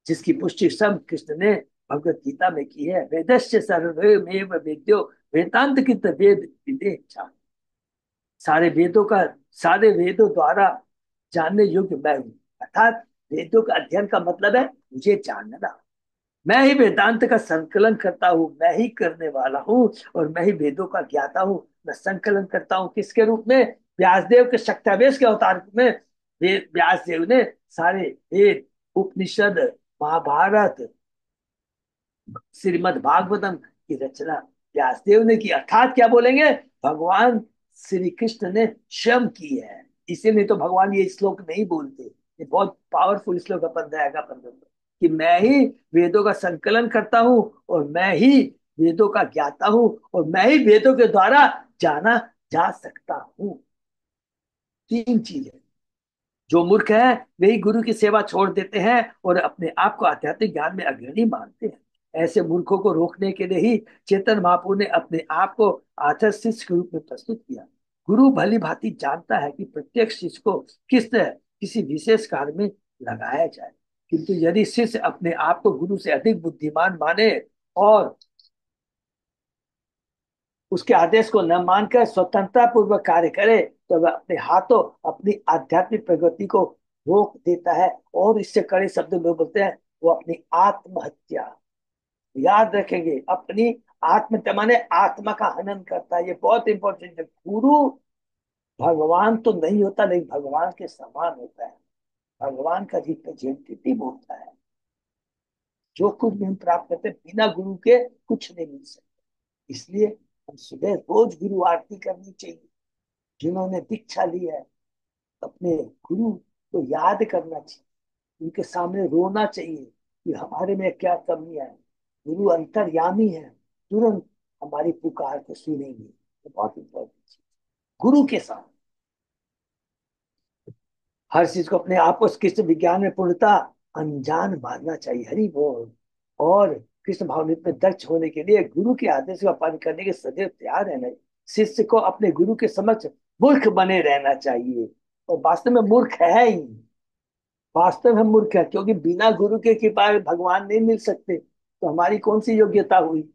जिसकी पुष्टि स्वयं कृष्ण ने भगवत गीता में की है। वेदस्य सर्वमेव वेद्यो वेदांत की वेद विदेच्छा। सारे वेदों का, सारे वेदों द्वारा जानने योग्य मैं हूँ। अर्थात वेदों का अध्ययन का मतलब है मुझे जानना। मैं ही वेदांत का संकलन करता हूँ, मैं ही करने वाला हूँ, और मैं ही वेदों का ज्ञाता हूँ। मैं संकलन करता हूँ किसके रूप में? व्यासदेव के शक्त्यावेश के अवतार में व्यास देव ने सारे वेद, उपनिषद, महाभारत, श्रीमद् भागवतम की रचना व्यासदेव ने की। अर्थात क्या बोलेंगे? भगवान श्री कृष्ण ने स्वयं की है। इसीलिए नहीं तो भगवान ये श्लोक नहीं बोलते। ये बहुत पावरफुल श्लोक अपन रहेगा पंद्रह में, कि मैं ही वेदों का संकलन करता हूँ, और मैं ही वेदों का ज्ञाता हूँ, और मैं ही वेदों के द्वारा जाना जा सकता हूँ। तीन चीजें। जो मूर्ख है वही गुरु की सेवा छोड़ देते हैं और अपने आप को आध्यात्मिक ज्ञान में अग्रणी मानते हैं। ऐसे मूर्खों को रोकने के लिए ही चेतन महाप्रभु ने अपने आप को आदर्श शिष्य के रूप में प्रस्तुत किया। गुरु भली भांति जानता है कि प्रत्येक शिष्य को किसी विशेष कार्य में लगाया जाए, किंतु यदि शिष्य अपने आप को गुरु से अधिक बुद्धिमान माने और उसके आदेश को न मानकर स्वतंत्रता पूर्वक कार्य करे, तो वह अपने हाथों अपनी आध्यात्मिक प्रगति को रोक देता है, और इससे कड़े शब्द में बोलते हैं वो अपनी आत्महत्या। याद रखेंगे, अपनी आत्महत्या माने आत्मा का हनन करता है। ये बहुत इंपॉर्टेंट है। गुरु भगवान तो नहीं होता, लेकिन भगवान के समान होता है। भगवान का रिप्रेजेंटेटिव होता है। जो कुछ भी हम प्राप्त करते हैं बिना गुरु के कुछ नहीं मिल सकता। इसलिए हम सुबह रोज गुरु आरती करनी चाहिए। जिन्होंने दीक्षा ली है अपने गुरु को याद करना चाहिए, उनके सामने रोना चाहिए कि हमारे में क्या कमी है। गुरु अंतर्यामी है, तुरंत हमारी पुकार को सुनेंगे। तो बहुत इंपॉर्टेंट चीज, गुरु के साथ हर चीज को, अपने आप को कृष्ण विज्ञान में पूर्णता अनजान मानना चाहिए। हरि बोल। और कृष्ण भावनित में दक्ष होने के लिए गुरु के आदेश का पालन करने के सदैव तैयार रहना। शिष्य को अपने गुरु के समक्ष मूर्ख बने रहना चाहिए, और वास्तव में मूर्ख है ही। वास्तव में मूर्ख है, क्योंकि बिना गुरु के कृपा भगवान नहीं मिल सकते, तो हमारी कौन सी योग्यता हुई।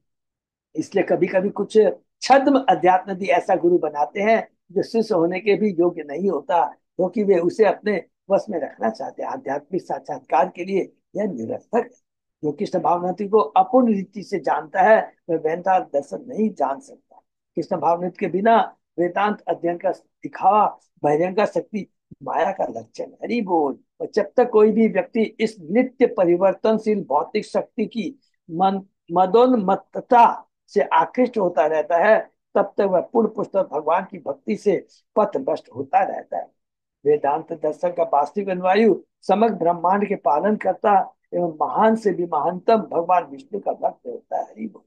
इसलिए कभी कभी कुछ छद्म अध्यात्म ऐसा गुरु बनाते हैं जो शिष्य होने के भी योग्य नहीं होता, क्योंकि वे उसे अपने वश में रखना चाहते हैं। आध्यात्मिक साक्षात्कार के लिए यह निरर्थक है। जो कृष्ण भावनात्म को अपूर्ण रीति से जानता है वह वेदांत दर्शन नहीं जान सकता। कृष्ण भावनात्म के बिना वेदांत अध्ययन का दिखावा बहिरंगा शक्ति माया का लक्षण है। हरि बोल। और जब तक कोई भी व्यक्ति इस नित्य परिवर्तनशील भौतिक शक्ति की मन मदोन्मत्तता से आकृष्ट होता रहता है, तब तक वह पूर्ण पुस्तक भगवान की भक्ति से पथ भ्रष्ट होता रहता है। वेदांत दर्शन का वास्तविक अनुयायी समग्र ब्रह्मांड के पालन करता एवं महान से भी महानतम भगवान विष्णु का भक्त होता है। हरि बोल।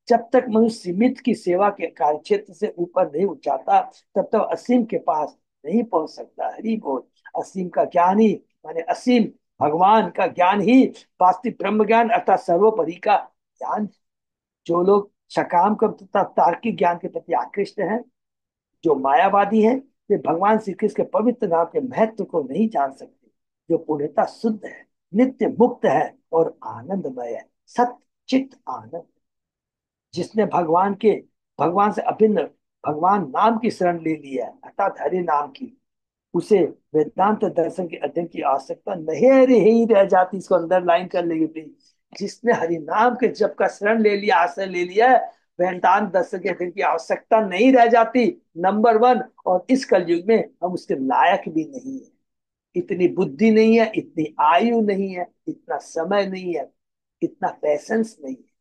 जब तक मनुष्य सीमित की सेवा के कार्य क्षेत्र से ऊपर नहीं उठ जाता, तब तक असीम के पास नहीं पहुंच सकता। हरि बोल। असीम का ज्ञान ही माने असीम भगवान का ज्ञान ही वास्तविक ब्रह्म ज्ञान अर्थात सर्वोपरि का ज्ञान। जो लोग सकाम का तथा तार्किक ज्ञान के प्रति आकृष्ट हैं, जो मायावादी हैं, वे भगवान श्री कृष्ण के पवित्र नाम के महत्व को नहीं जान सकते। जो पूर्णतः शुद्ध है, नित्य मुक्त है और आनंदमय है, सत चित आनंद, जिसने भगवान से अभिन्न भगवान नाम की शरण ले ली है अर्थात हरि नाम की, उसे वेदांत दर्शन के अध्ययन की आवश्यकता नहीं ही रह जाती। इसको अंडरलाइन कर लेगी प्लीज। जिसने हरि नाम के जप का शरण ले लिया, आश्रय ले लिया है, वेदांत दर्शन के अध्ययन की आवश्यकता नहीं रह जाती। Number one. और इस कलयुग में हम उसके लायक भी नहीं है। इतनी बुद्धि नहीं है, इतनी आयु नहीं है, इतना समय नहीं है, इतना पैसेंस नहीं है,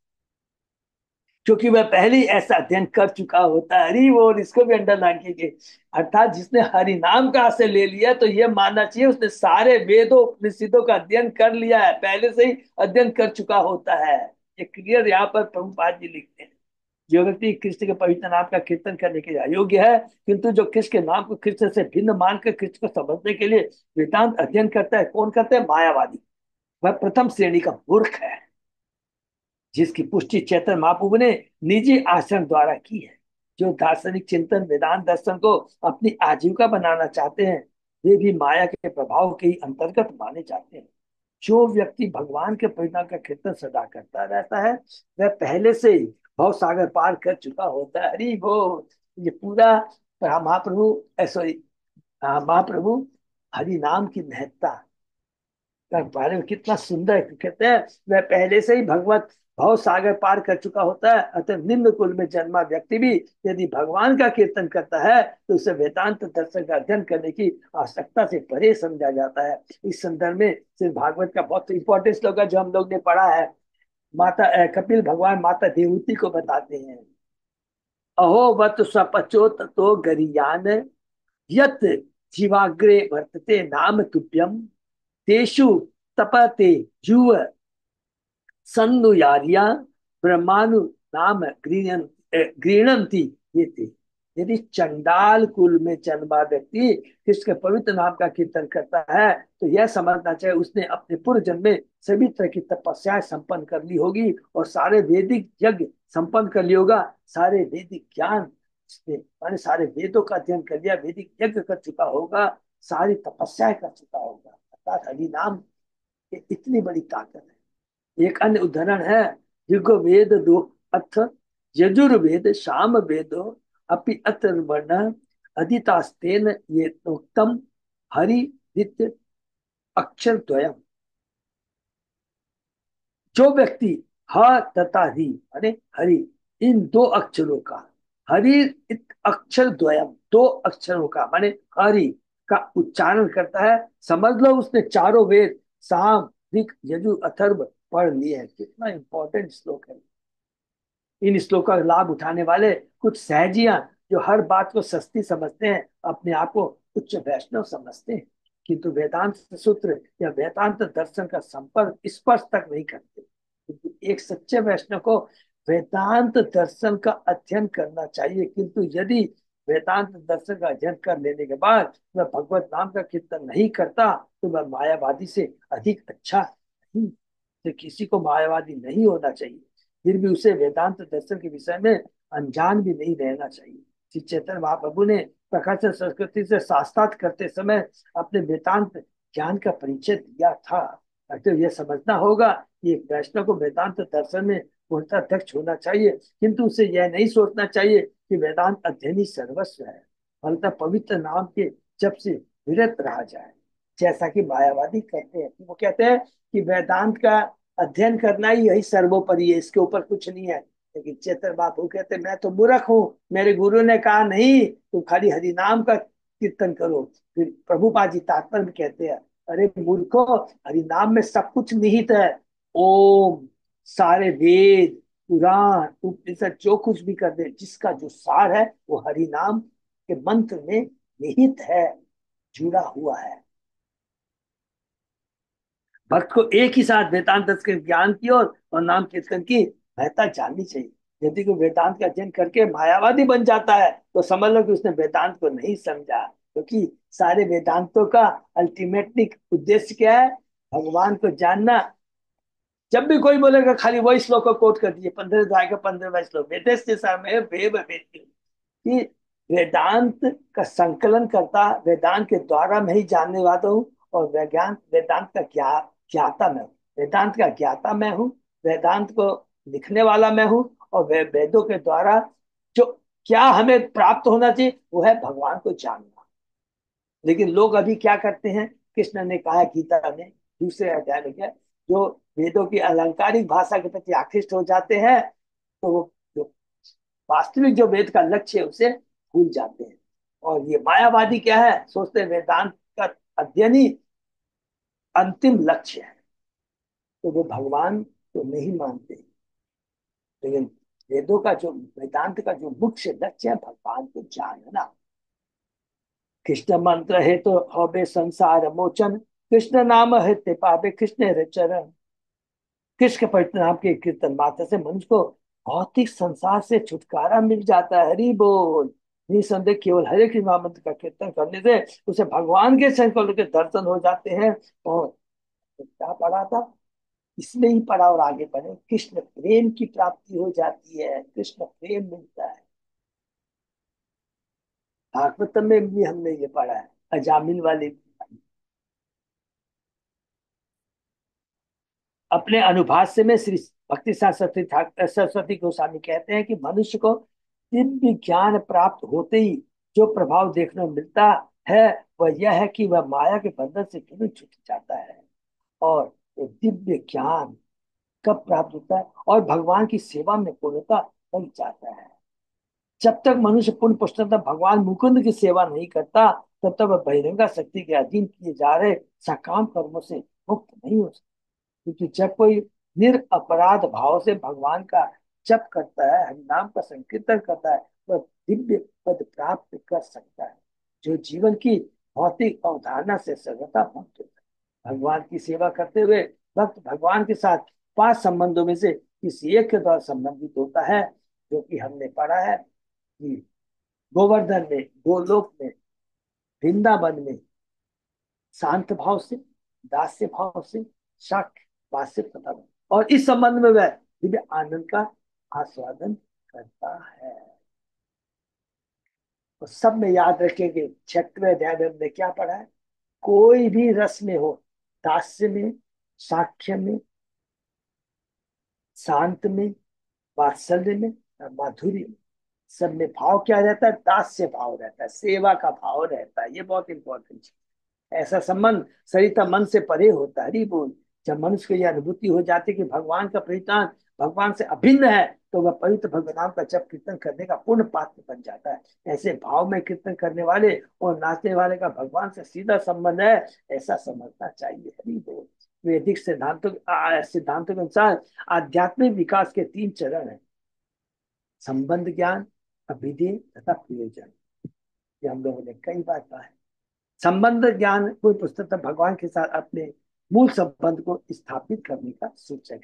क्योंकि वह पहले ही ऐसा अध्ययन कर चुका होता है। हरि वो, इसको भी अंडरलाइन कीजिए। अर्थात जिसने हरि नाम का आश्रय ले लिया, तो यह मानना चाहिए उसने सारे वेदों उपनिषदों का अध्ययन कर लिया है, पहले से ही अध्ययन कर चुका होता है। ये क्लियर यहाँ पर प्रभुपाद जी लिखते हैं। जो व्यक्ति कृष्ण के पवित्र नाम का कीर्तन करने के लिए अयोग्य है, किंतु जो कृष्ण के नाम को कृष्ण से भिन्न मानकर कृष्ण को समझने के लिए वेदांत अध्ययन करता है, कौन करता है? मायावादी। वह प्रथम श्रेणी का मूर्ख है, जिसकी पुष्टि चैतन्य महाप्रभु ने निजी आचरण द्वारा की है। जो दार्शनिक चिंतन वेदांत दर्शन को अपनी आजीविका बनाना चाहते हैं, वे भी माया के प्रभाव के ही अंतर्गत माने जाते हैं। जो व्यक्ति भगवान के परिणाम का कीर्तन सदा करता रहता है, वह पहले से ही भव सागर पार कर चुका होता है। हरि बोल। ये पूरा महाप्रभु, सॉरी, महाप्रभु हरि नाम की महत्ता का बारे में कितना सुंदर कहते हैं। वह पहले से ही भगवत भव सागर पार कर चुका होता है। अतः निम्न कुल में जन्मा व्यक्ति भी यदि भगवान का कीर्तन करता है, तो उसे वेदांत दर्शन का अध्ययन करने की आवश्यकता से परे समझा जाता है। इस संदर्भ में श्री भागवत का बहुत इंपॉर्टेंट श्लोक है जो हम लोग ने पढ़ा है। माता कपिल भगवान माता देवहूति को बताते हैं, अहो वत स्वपचो ततो गरियान यत जीवाग्रे वर्तते नाम तुभ्यम तेषु तपते जुव सन्नुयार्या ब्रह्मानु नाम गृणंती ये थे। यदि चंडाल कुल में जन्मा व्यक्ति कृष्ण के पवित्र नाम का कीर्तन करता है, तो यह समझना चाहिए उसने अपने पूर्व जन्म में सभी तरह की तपस्याएं संपन्न कर ली होगी और सारे वैदिक यज्ञ संपन्न कर लिया होगा। सारे वैदिक ज्ञान उसने माने सारे वेदों का अध्ययन कर लिया, वैदिक यज्ञ कर चुका होगा, सारी तपस्याएं कर चुका होगा। अर्थात हरि नाम की इतनी बड़ी ताकत है। एक अन्य उदाहरण है, ऋग्वेद 2 अथ यजुर्वेद साम वेदो अपि अथर्वण अदितास्तेन ये उत्तम हरि नित्य अक्षर द्वयम। जो व्यक्ति ह तथा रि माने हरि, इन दो अक्षरों का, हरि अक्षर द्वयम, दो अक्षरों का माने हरि का उच्चारण करता है, समझ लो उसने चारों वेद साम ऋग यजु अथर्व पढ़ लिए हैं। कितना इंपॉर्टेंट श्लोक है। इन श्लोकों का लाभ उठाने वाले कुछ सहजियां, जो हर बात को सस्ती समझते हैं, अपने आप को उच्च वैष्णव समझते हैं, किंतु वेदांत सूत्र या वेदांत दर्शन का संपर्क स्पर्श तक नहीं करते। किंतु एक सच्चे वैष्णव को वेदांत दर्शन का अध्ययन करना चाहिए, किंतु यदि वेदांत दर्शन का अध्ययन कर लेने के बाद वह भगवत नाम का कीर्तन नहीं करता, तो वह मायावादी से अधिक अच्छा नहीं। तो किसी को मायावादी नहीं होना चाहिए, फिर भी उसे वेदांत दर्शन के विषय में अनजान भी नहीं रहना चाहिए। श्री चैतन्य महाप्रभु ने प्रकाशन संस्कृति से शास्त्रार्थ करते समय अपने वेदांत ज्ञान का परिचय दिया था। अतः यह समझना होगा कि एक वैष्णव को वेदांत दर्शन में पूर्णतः दक्ष होना चाहिए, किंतु उसे यह नहीं सोचना चाहिए कि वेदांत अध्ययन ही सर्वस्व है, फलतः पवित्र नाम के जप से विरत रहा जाए, जैसा कि मायावादी कहते हैं। वो कहते हैं कि वेदांत का अध्ययन करना ही यही सर्वोपरि है, इसके ऊपर कुछ नहीं है। लेकिन चेतन बाबू कहते मैं तो मूर्ख हूँ, मेरे गुरु ने कहा नहीं, तुम खाली हरि नाम का कीर्तन करो। फिर प्रभुपाद जी तात्पर्य में कहते हैं, अरे मूर्खो, हरि नाम में सब कुछ निहित है। ओम, सारे वेद पुराण उपनिषद जो कुछ भी कर दे, जिसका जो सार है वो हरि नाम के मंत्र में निहित है, जुड़ा हुआ है। भक्त को एक ही साथ वेदांत के ज्ञान की और नाम कीर्तन की महत्ता जाननी चाहिए। यदि कोई वेदांत का अध्ययन करके मायावादी बन जाता है, तो समझ लो कि उसने वेदांत को नहीं समझा, क्योंकि सारे वेदांतों का अल्टीमेटली उद्देश्य क्या है? भगवान को जानना। जब भी कोई बोलेगा खाली वही श्लोक को कोट कर दिए, 15 अध्याय का 15वां श्लोक, वेदस्य सामने वेद वेद, कि वेदांत का संकलन करता, वेदांत के द्वारा मैं ही जानने वाला हूँ, और वैज्ञान वेदांत का ज्ञाता मैं हूँ, वेदांत का ज्ञाता मैं हूँ, वेदांत को लिखने वाला मैं हूँ, और वेदों के द्वारा जो क्या हमें प्राप्त होना चाहिए वो है भगवान को जानना। लेकिन लोग अभी क्या करते हैं? कृष्ण ने कहा गीता में दूसरे अध्याय में क्या, जो वेदों की अलंकारिक भाषा के प्रति आकृष्ट हो जाते हैं, तो वो जो वास्तविक जो वेद का लक्ष्य है उसे भूल जाते हैं। और ये मायावादी क्या है, सोचते हैं वेदांत का अध्ययन ही अंतिम लक्ष्य है, तो वो भगवान को नहीं मानते। लेकिन वेदों का जो वेदांत का जो मुख्य लक्ष्य है भगवान को जानना। कृष्ण मंत्र है तो हबे संसार मोचन, कृष्ण नाम है ते पावे कृष्ण रे चरण, कृष्ण के पवित्र नाम के कीर्तन मात्र से मनुष्य को भौतिक संसार से छुटकारा मिल जाता है। हरि बोल। निसंदेह केवल हरे कृष्ण महामंत्र का कीर्तन करने से उसे भगवान के संकल्प के दर्शन हो जाते हैं। और क्या पढ़ा था, इसमें ही पढ़ा और आगे पढ़े, कृष्ण प्रेम की प्राप्ति हो जाती है, कृष्ण प्रेम मिलता है। भागवतम में भी हमने ये पढ़ा है, अजामिल वाले। अपने अनुभाष्य में श्री भक्ति सरस्वती गोस्वामी कहते हैं कि मनुष्य को दिव्य ज्ञान प्राप्त होते ही जो प्रभाव देखने को मिलता है वह यह है कि वह माया के बंधन से तुरंत छूट जाता है। और वो दिव्य ज्ञान कब प्राप्त होता है, और भगवान की सेवा में पूर्णता बन जाता है। जब तक मनुष्य पूर्ण पुष्टता भगवान मुकुंद की सेवा नहीं करता तब तक वह बहिरंगा शक्ति के अधीन किए जा रहे सकाम कर्मों से मुक्त नहीं हो सकता। क्योंकि जब कोई निरपराध भाव से भगवान का जप करता है, हरिनाम का संकीर्तन करता है, वह दिव्य पद प्राप्त कर सकता है जो जीवन की भौतिक अवधारणा से सर्वथा मुक्त होता है। भगवान की सेवा करते हुए भक्त भगवान के साथ 5 संबंधों में से किसी एक के द्वारा संबंधित होता है, जो कि हमने पढ़ा है कि गोवर्धन में, गोलोक में, वृंदावन में शांत भाव से, दास्य भाव से, शाक्य वास्य तथा, और इस संबंध में वह दिव्य आनंद का आस्वादन करता है। तो सब में याद रखेंगे, 6वें अध्याय में हमने क्या पढ़ा है, कोई भी रस में हो, दास्य में, साख्य में, शांत में, वात्सल्य में और माधुर्य में, सब में भाव क्या रहता है, दास्य भाव रहता है, सेवा का भाव रहता है। ये बहुत इंपॉर्टेंट है। ऐसा संबंध शरीर का मन से परे होता है। हरि बोल। जब मनुष्य को यह अनुभूति हो जाती है कि भगवान का परितान भगवान से अभिन्न है, तो वह पवित्र भगवान का जब कीर्तन करने का पूर्ण पात्र बन जाता है। ऐसे भाव में कीर्तन करने वाले और नाचने वाले का भगवान से सीधा संबंध है, ऐसा समझना चाहिए। हरि बोल। वैदिक सिद्धांतों के अनुसार आध्यात्मिक विकास के 3 चरण है, संबंध ज्ञान, अभिधेय तथा प्रयोजन। ये हम लोगों ने कई बार कहा है। संबंध ज्ञान कोई पुस्तक भगवान के साथ अपने मूल संबंध को स्थापित करने का सूचक है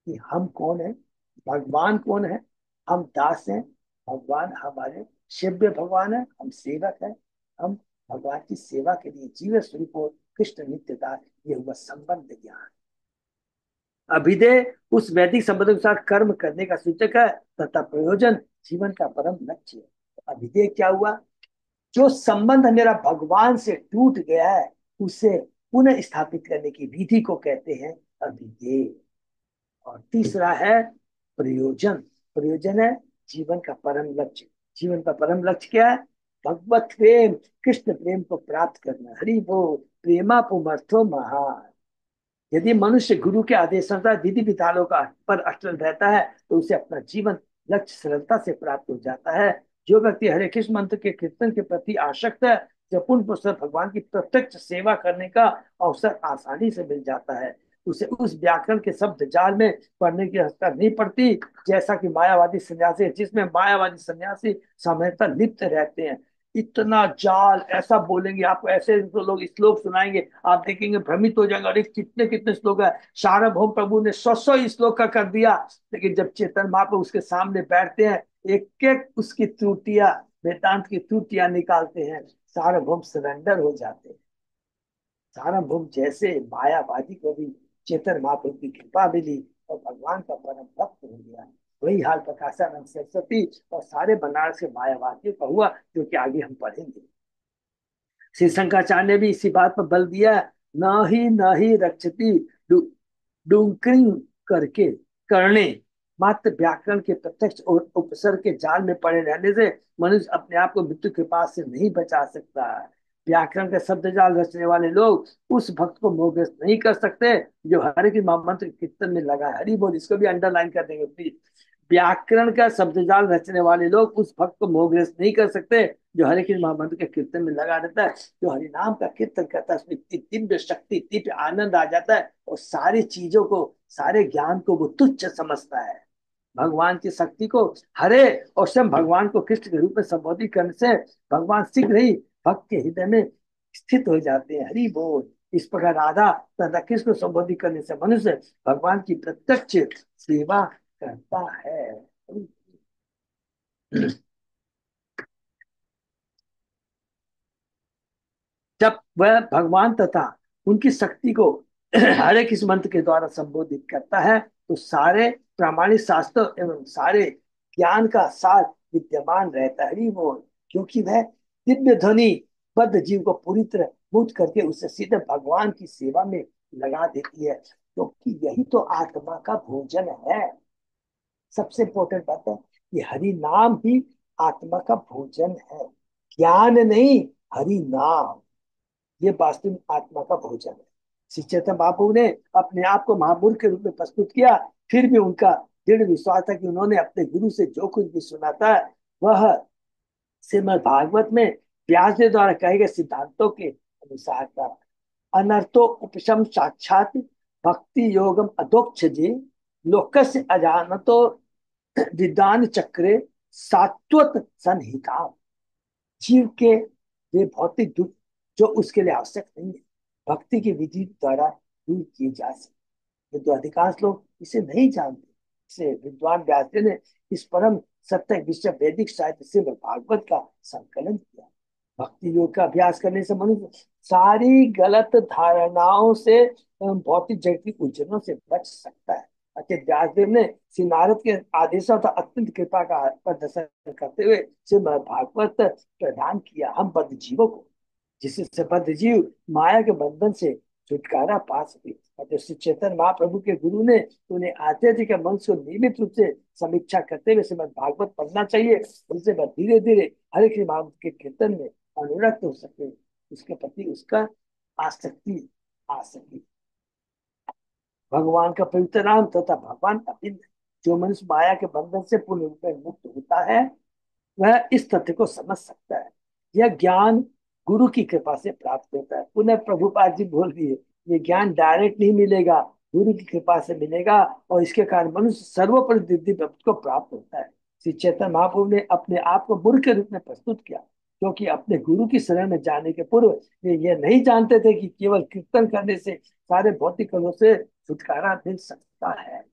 कि हम कौन है, भगवान कौन है, हम दास हैं, भगवान हमारे सेव्य भगवान है, हम सेवक है, हम भगवान की सेवा के लिए जीव स्वरूप और कृष्ण नित्यदास। ये हुआ संबंध ज्ञान। अभिधेय उस वैदिक संबंध के साथ कर्म करने का सूचक है तथा प्रयोजन जीवन का परम लक्ष्य है। तो अभिधेय क्या हुआ, जो संबंध मेरा भगवान से टूट गया है उसे पुनः स्थापित करने की विधि को कहते हैं अभिधेय। और तीसरा है प्रयोजन। प्रयोजन है जीवन का परम लक्ष्य। जीवन का परम लक्ष्य क्या है, भगवत प्रेम, कृष्ण प्रेम को प्राप्त करना। हरि बोल। प्रेमा पुमर्थो महान। यदि मनुष्य गुरु के आदेशानुसार विधि विधानों का पर अटल रहता है तो उसे अपना जीवन लक्ष्य सरलता से प्राप्त हो जाता है। जो व्यक्ति हरे कृष्ण मंत्र के कीर्तन के प्रति आसक्त है, जब पूर्ण पुरुष भगवान की प्रत्यक्ष सेवा करने का अवसर आसानी से मिल जाता है, उसे उस व्याकरण के शब्द जाल में पढ़ने की आवश्यकता नहीं पड़ती, जैसा कि मायावादी सन्यासी, जिसमें मायावादी सन्यासी सामान्यतः लिप्त रहते हैं। इतना जाल, ऐसा बोलेंगे आपको, ऐसे तो लोग श्लोक सुनाएंगे, आप देखेंगे भ्रमित हो जाएंगे, अरे कितने कितने श्लोक है। सार्वभौम प्रभु ने 100 श्लोक का कर दिया, लेकिन जब चेतन महाप्रभु उसके सामने बैठते हैं, एक एक उसकी त्रुटियां, वेदांत की त्रुटियां निकालते हैं, सार्वभौम सरेंडर हो जाते हैं। सार्वभौम जैसे मायावादी को भी चेतन महाप्रभु की कृपा मिली और भगवान का परम भक्त हो गया। वही हाल प्रकाशानंद सरस्वती और सारे बनारस के मायावादियों का हुआ, जो कि आगे हम पढ़ेंगे। श्री शंकराचार्य ने भी इसी बात पर बल दिया, न ही रक्षति डुंकरिंग करके करने, मात्र व्याकरण के प्रत्यक्ष और उपसर्ग के जाल में पड़े रहने से मनुष्य अपने आप को मृत्यु के पास से नहीं बचा सकता। व्याकरण के शब्द जाल रचने वाले लोग उस भक्त को मोहग्रस्त नहीं कर सकते जो हरे की महामंत्र कीर्तन में लगा है। हरि बोल। इसको भी अंडरलाइन कर देंगे प्लीज। व्याकरण का शब्द जाल रचने वाले लोग उस भक्त को मोहग्रस्त नहीं कर सकते जो हरे कृष्ण महामंत्र के कीर्तन में लगा रहता है। जो हरि नाम का कीर्तन करता है उसमें इतनी दिव्य शक्ति, दिव्य आनंद आ जाता है, और सारी चीजों को, सारे ज्ञान को वो तुच्छ समझता है। भगवान की शक्ति को हरे और स्वयं भगवान को कृष्ण के रूप में संबोधित करने से भगवान शीघ्र ही भक्त के हृदय में स्थित हो जाते हैं। हरि बोल। इस प्रकार राधा तथा कृष्ण को संबोधित करने से मनुष्य भगवान की प्रत्यक्ष सेवा करता है। जब वह भगवान तथा उनकी शक्ति को हरे कृष्ण मंत्र के द्वारा संबोधित करता है तो सारे प्रामाणिक शास्त्र एवं सारे ज्ञान का सार विद्यमान रहता है। हरि बोल। क्योंकि वह दिव्य ध्वनि बद्ध जीव को पूरी तरह मुक्त करके उसे सीधे भगवान की सेवा में लगा देती है, क्योंकि यही तो आत्मा का भोजन है। सबसे इंपॉर्टेंट बात है कि हरि नाम ही आत्मा का भोजन है, ज्ञान नहीं, हरि नाम। ये वास्तविक आत्मा का भोजन है। श्री चैतन्य महाप्रभु ने अपने आप को महापुरुष के रूप में प्रस्तुत किया, फिर भी उनका दृढ़ विश्वास था कि उन्होंने अपने गुरु से जो कुछ भी सुना था वह श्रीमद् भागवत में व्यास जी द्वारा कहे गए सिद्धांतों के अनुसार था। अनर्थो उपशम साक्षात भक्ति योगम अधोक्ष जी लोकस्य अजानतो विद्वान चक्रे सात्वत संहिता। जीव के वे भौतिक दुख जो उसके लिए आवश्यक नहीं है भक्ति की विधि द्वारा दूर किए जा सकते, किंतु अधिकांश लोग इसे नहीं जानते। इसे विद्वान व्यास जी ने इस परम सत्य विषय वैदिक साहित्य से भागवत का संकलन किया। भक्ति योग का अभ्यास करने से मनुष्य सारी गलत धारणाओं से एवं भौतिक जगत की उलझनों से बच सकता है। अतः व्यासदेव ने श्री नारद के आदेशों का अत्यंत कृपा का प्रदर्शन करते हुए श्रीमद् भागवत प्रदान किया हम बद्ध जीवों को, जिससे बद्ध जीव माया के बंधन से छुटकारा पा सके। और जो श्री चैतन्य महाप्रभु के गुरु ने उन्हें आते थे कि मनुष्य को नियमित रूप से समीक्षा करते हुए श्रीमद् भागवत पढ़ना चाहिए, उनसे वह धीरे धीरे हरे कृष्ण महाप्रभु के कीर्तन में अनुरक्त हो सके, उसके प्रति उसका आसक्ति आ सके। भगवान का पवित्र नाम तथा भगवान अभिन्न। जो मनुष्य माया के बंधन से पूर्ण रूप में मुक्त होता है वह इस तथ्य को समझ सकता है। यह ज्ञान गुरु की कृपा से प्राप्त होता है। पुनः प्रभुपाद जी बोल दिए, ये ज्ञान डायरेक्ट नहीं मिलेगा, गुरु की कृपा से मिलेगा, और इसके कारण मनुष्य सर्वोपरि दिव्य भक्त को प्राप्त होता है। श्री चैतन्य महाप्रभु ने अपने आप को मूर्ख के रूप में प्रस्तुत किया, क्योंकि अपने गुरु की शरण में जाने के पूर्व वे यह नहीं जानते थे कि केवल कीर्तन करने से सारे भौतिक कलों से छुटकारा मिल सकता है।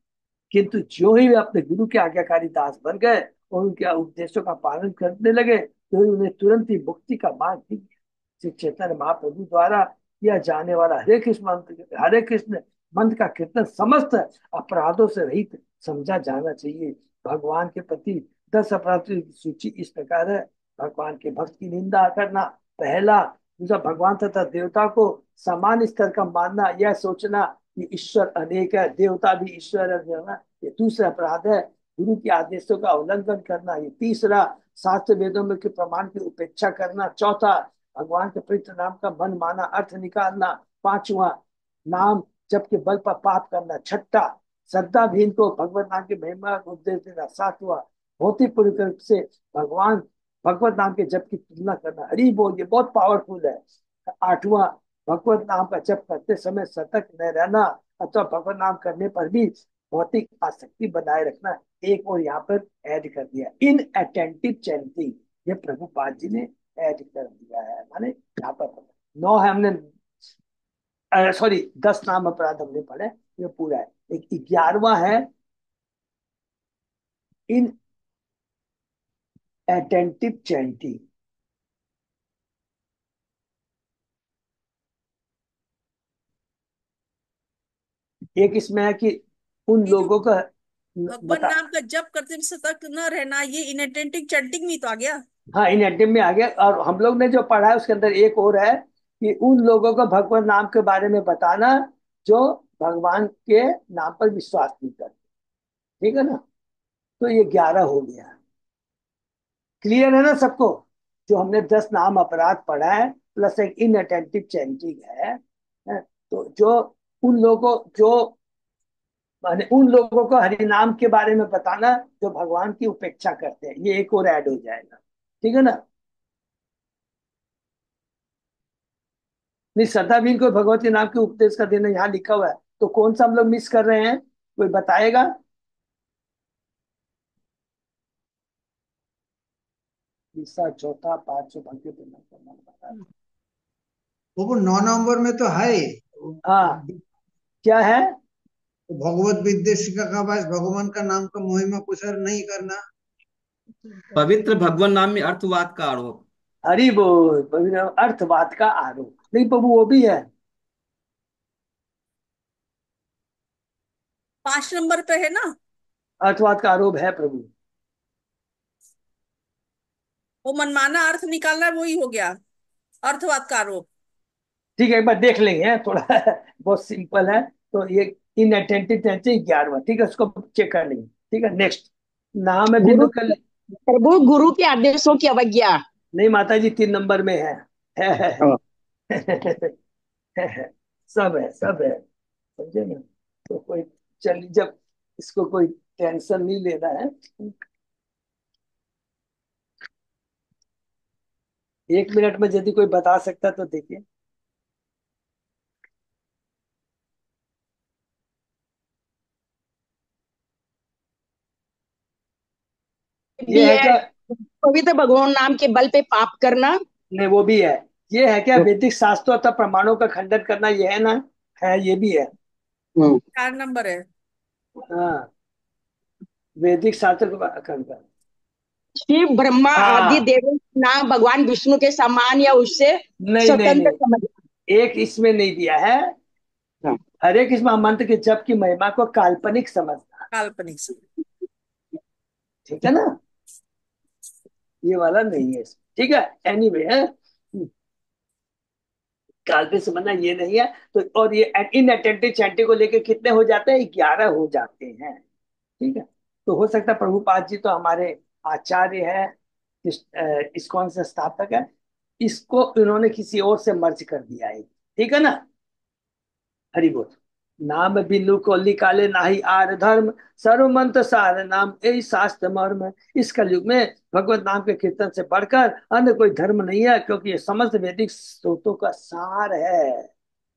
किंतु जो ही वे अपने गुरु के आज्ञाकारी दास बन गए और उनके उपदेशों का पालन करने लगे तो उन्हें तुरंत ही मुक्ति का मार्ग दिख गया। श्री चैतन्य महाप्रभु द्वारा किया जाने वाला हरे कृष्ण मंत्र का कीर्तन समस्त अपराधों से रहित समझा जाना चाहिए। भगवान के प्रति 10 अपराधों की सूची इस प्रकार है। भगवान के भक्त की निंदा करना पहला। दूसरा, भगवान तथा देवता को समान स्तर का मानना, यह सोचना कि ईश्वर अनेक है, देवता भी ईश्वर है, ये दूसरा अपराध है। गुरु के आदेशों का उल्लंघन करना, ये तीसरा। शास्त्र वेदों में के प्रमाण की उपेक्षा करना, चौथा। भगवान के पवित्र नाम का मन माना अर्थ निकालना, पांचवा। नाम जप के बल पर पाप करना, छठा। श्रद्धाहीन को भगवत नाम के महिमा का उपदेश देना, सातवां। भौतिक रूप से भगवान भगवत नाम के जप की तुलना करना, हरि बोल, ये बहुत पावरफुल है। आठवां, भगवत नाम का जप करते समय सतर्क न रहना अथवा भगवत नाम करने पर भी भौतिक आसक्ति बनाए रखना। एक और यहाँ पर ऐड कर दिया, इन अटेंटिव चैंटिंग, ये प्रभुपाद जी ने ऐड कर दिया है। माने यहाँ पर 9 है, हमने सॉरी 10 नाम अपराध हमने पढ़े, ये पूरा है। एक 11वां है इन अटेंटिव चैंटिंग। एक इसमें है कि उन ये जो लोगों का भगवान बता। नाम का जप करते हुए सतर्क न रहना, ये इनअटेंटिव चैंटिंग में तो आ गया। हाँ, इन एडम में आ गया। और हम लोग ने जो पढ़ा है उसके अंदर एक और है कि उन लोगों को भगवान नाम के बारे में बताना जो भगवान के नाम पर विश्वास नहीं करते। ठीक है ना? तो ये 11 हो गया। क्लियर है ना सबको? जो हमने 10 नाम अपराध पढ़ा है प्लस एक इनअटेंटिव चैंटिंग है। तो जो उन लोगों जो माने उन लोगों को हरि नाम के बारे में बताना जो भगवान की उपेक्षा करते हैं, ये एक और ऐड हो जाएगा। ठीक है ना? नहीं, श्रद्धाहीन को भगवती नाम के उपदेश का देना यहाँ लिखा हुआ है, तो कौन सा हम लोग मिस कर रहे हैं? कोई बताएगा? तीसरा, चौथा, पांचवा, भक्ति प्रदान करना बता। वो 9 नंबर में तो है। हाँ, क्या है? भगवत विद्या शिखा का बस भगवान का नाम का महिमा प्रचार नहीं करना। पवित्र भगवान नाम में अर्थवाद का आरोप। हरि बोल। पवित्र अर्थवाद का आरोप नहीं प्रभु, वो भी है। 5 नंबर पे है ना। अर्थवाद का आरोप है प्रभु। वो मनमाना अर्थ निकालना वही हो गया, अर्थवाद का आरोप। ठीक है, एक बार देख लेंगे, थोड़ा बहुत सिंपल है। तो ये इनअटेंटिव टेंशन 11वां, ठीक है, उसको चेक कर लेंगे। ठीक है, नेक्स्ट। नाम है गुरु बिंदु कल। प्रभु गुरु के आदेशों की अवज्ञा। नहीं माता जी, 3 नंबर में है। है, हाँ। है। सब है, सब है। समझे ना? तो कोई, चलिए, जब इसको कोई टेंशन नहीं लेना है। 1 मिनट में यदि कोई बता सकता तो देखिए। भी ये है है क्या? पवित्र भगवान नाम के बल पे पाप करना। नहीं, वो भी है। ये है क्या? वैदिक शास्त्रों तथा प्रमाणों का खंडन करना, ये है ना? है, ये भी है। हम्म। 4 नंबर है। हाँ, वैदिक शास्त्र का खंडन। शिव ब्रह्मा आदि हाँ। देवों का नाम भगवान विष्णु के समान या उससे नहीं नहीं स्वतंत्र नहीं, समझना। एक इसमें नहीं दिया है। हाँ। हरे कृष्ण महामंत्र के जप की महिमा को काल्पनिक समझना। काल्पनिक से। ठीक है ना? ये वाला नहीं है इसमें। ठीक है, एनीवे है। काल्पनिक समझना ये नहीं है। तो और ये इनअटेंटिव चैंटिंग को लेके कितने हो जाते हैं? 11 हो जाते हैं। ठीक है। तो हो सकता है प्रभुपाद जी तो हमारे आचार्य है, इस्कॉन से स्थापक है, इसको इन्होंने किसी और से मर्ज कर दिया है। ठीक है ना? हरि बोल। नाम बिनु को निकाले नाही आर धर्म, सर्व मंत्र सार नाम यही शास्त्र मर्म। इस कलयुग में भगवत नाम के कीर्तन से बढ़कर अन्य कोई धर्म नहीं है, क्योंकि ये समस्त वैदिक स्रोतों का सार है।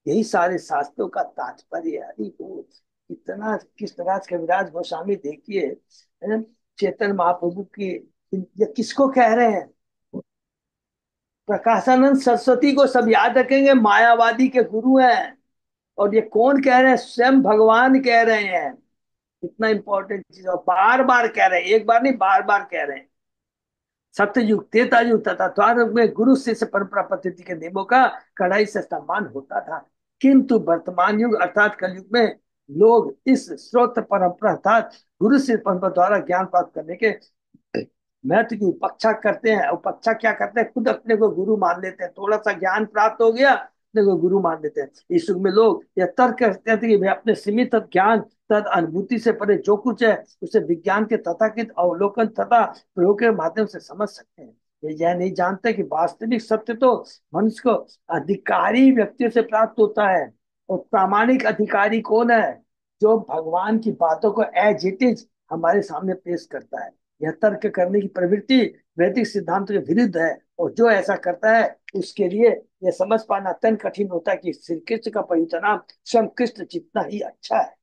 यही सारे शास्त्रों का तात्पर्य है। हरि बोल। कितना कृष्णराज कविराज गोस्वामी देखिए, है, चेतन महाप्रभु की, ये किसको कह रहे हैं? प्रकाशानंद सरस्वती को सब याद रखेंगे, मायावादी के गुरु हैं। और ये कौन कह रहे हैं? स्वयं भगवान कह रहे हैं। इतना इंपॉर्टेंट चीज, और बार बार कह रहे हैं, एक बार नहीं, बार बार कह रहे हैं। सत्ययुग, त्रेता युग तथा द्वापर युग में गुरु शिष्य परंपरा पद्धति के नियमों का कड़ाई से सम्मान होता था, किंतु वर्तमान युग अर्थात कलयुग में लोग इस स्रोत परंपरा अर्थात गुरु शिष्य परंपरा द्वारा ज्ञान प्राप्त करने के महत्व की उपेक्षा करते हैं। उपेक्षा क्या करते हैं? खुद अपने को गुरु मान लेते हैं। थोड़ा सा ज्ञान प्राप्त हो गया, अपने को गुरु मान लेते हैं। इस युग में लोग यह तर्क करते हैं कि वे अपने सीमित ज्ञान तथा अनुभूति से परे जो कुछ है उसे विज्ञान के तथाकथित अवलोकन तथा प्रयोग के माध्यम से समझ सकते हैं। वे यह नहीं जानते कि वास्तविक सत्य तो मनुष्य को अधिकारी व्यक्तियों से प्राप्त होता है। और प्रामाणिक अधिकारी कौन है? जो भगवान की बातों को एज इट इज हमारे सामने पेश करता है। यह तर्क करने की प्रवृत्ति वैदिक सिद्धांत के विरुद्ध है, और जो ऐसा करता है उसके लिए यह समझ पाना अत्यंत कठिन होता है कि श्री कृष्ण का पवित्र नाम स्वयं कृष्ण जितना ही अच्छा है,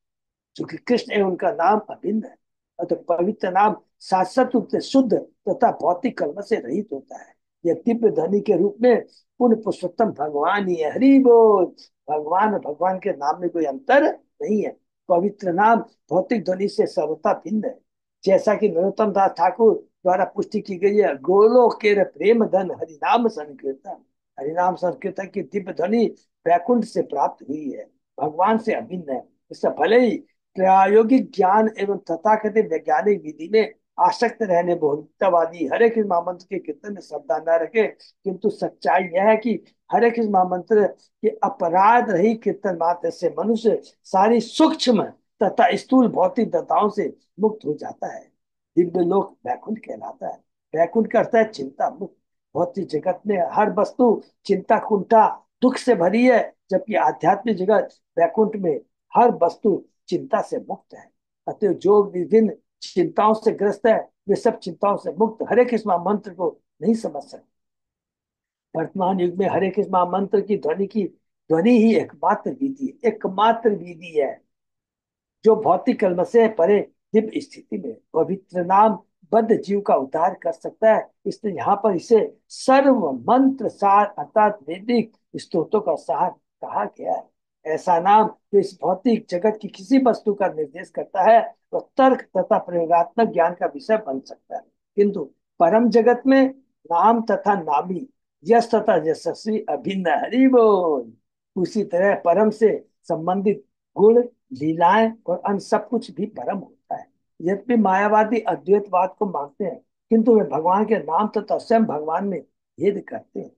क्योंकि कृष्ण है उनका नाम अभिन्न है। अतः पवित्र नाम शाश्वत रूप से शुद्ध तथा भौतिक कर्म से रहित होता है। यह दिव्य ध्वनि के रूप में पूर्ण पुरुषोत्तम भगवान ही है। हरि बोल। भगवान और भगवान के नाम में कोई अंतर नहीं है। पवित्र नाम भौतिक ध्वनि से सर्वथा भिन्न है। जैसा कि नरोत्तम दास ठाकुर द्वारा पुष्टि की गई है, गोलोक के प्रेम धन हरिनाम संकीर्तन। हरिनाम संकीर्तन की दिव्य ध्वनि वैकुंठ से प्राप्त हुई है, भगवान से अभिन्न है। इससे भले ही प्रायोगिक ज्ञान एवं तथाकथित वैज्ञानिक विधि में आसक्त रहने बहुतावादी हरे कृष्ण महामंत्र के कीर्तन में श्रद्धा न रखे, किंतु सच्चाई यह है कि हरे कृष्ण महामंत्र के अपराध रहित कीर्तन मात्र से मनुष्य सारी सूक्ष्म तथा स्थूल भौतिक दताओं से मुक्त हो जाता है। दिव्य लोक वैकुंठ कहलाता है। वैकुंठ का अर्थ है चिंता मुक्त। भौतिक जगत में हर वस्तु चिंता कुंठा दुख से भरी है, जबकि आध्यात्मिक जगत वैकुंठ में हर वस्तु चिंता से मुक्त है। अतः जो विभिन्न चिंताओं से ग्रस्त है वे सब चिंताओं से मुक्त हरे कृष्ण मंत्र को नहीं समझ सकते। वर्तमान युग में हरे कृष्ण मंत्र की ध्वनि ही एकमात्र विधि, एकमात्र विधि है जो भौतिक कलम से परे दिव्य स्थिति में पवित्र नाम बद्ध जीव का उद्धार कर सकता है। इसलिए यहाँ पर इसे सर्व मंत्र सार अर्थात वैदिक स्तोत्रों का सार कहा गया है। ऐसा नाम जो इस भौतिक जगत की किसी वस्तु का निर्देश करता है वह तर्क तथा प्रयोगात्मक ज्ञान का विषय बन सकता है, किंतु परम जगत में नाम तथा नामी यश तथा यशस्वी अभिन्न। हरि बोल। उसी तरह परम से संबंधित गुण लीलाएं और अन्य सब कुछ भी परम होता है। यद्यपि मायावादी अद्वैतवाद को मानते हैं, किंतु वे भगवान के नाम तथा स्वयं भगवान में भेद करते हैं।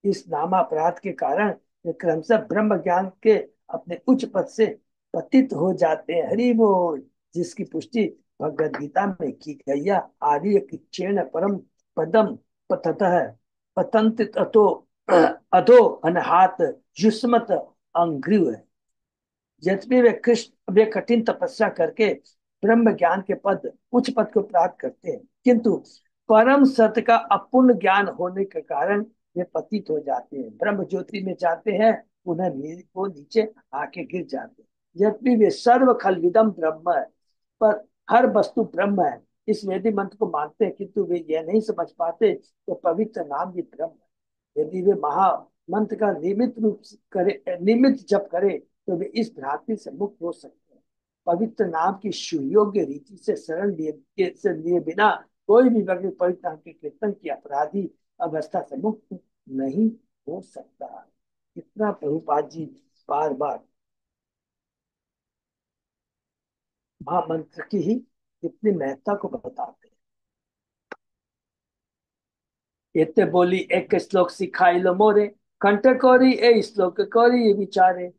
इस नामापराध के कारण वे क्रमशः ब्रह्म ज्ञान के अपने उच्च पद से पतित हो जाते हैं। हरि बोल। जिसकी पुष्टि भगवद गीता में की गई है। आर्य किच्चेन परम पदम पततः पतंत ततो अधो अनहात युष्मत अंग्रिव। यद्यपि वे कठिन तपस्या करके ब्रह्म ज्ञान के पद उच्च पद को प्राप्त करते हैं, किंतु परम सत्य का अपूर्ण ज्ञान होने के कारण वे पतित हो जाते हैं, ब्रह्म ज्योति में जाते हैं, उन्हें वो नीचे आके गिर जाते हैं। यद्यपि वे सर्व खलविदम ब्रह्म है, पर हर वस्तु ब्रह्म है, इस वेदी मंत्र को मानते हैं, किंतु वे यह नहीं समझ पाते कि पवित्र नाम भी ब्रह्म है। यदि वे महा मंत्र का नियमित जप करे तो वे इस भ्रांति से मुक्त हो सकते हैं। पवित्र नाम की सुयोग्य रीति से शरण लिए बिना कोई भी व्यक्ति पवित्र नाम के कीर्तन की अपराधी अवस्था से मुक्त नहीं हो सकता। इतना प्रभुपाद जी बार बार महामंत्र की ही इतनी महत्ता को बताते हैं। एते बोली एक श्लोक सिखाई लो मोरे, कंठ कोरी ए श्लोक कोरी ये विचारे।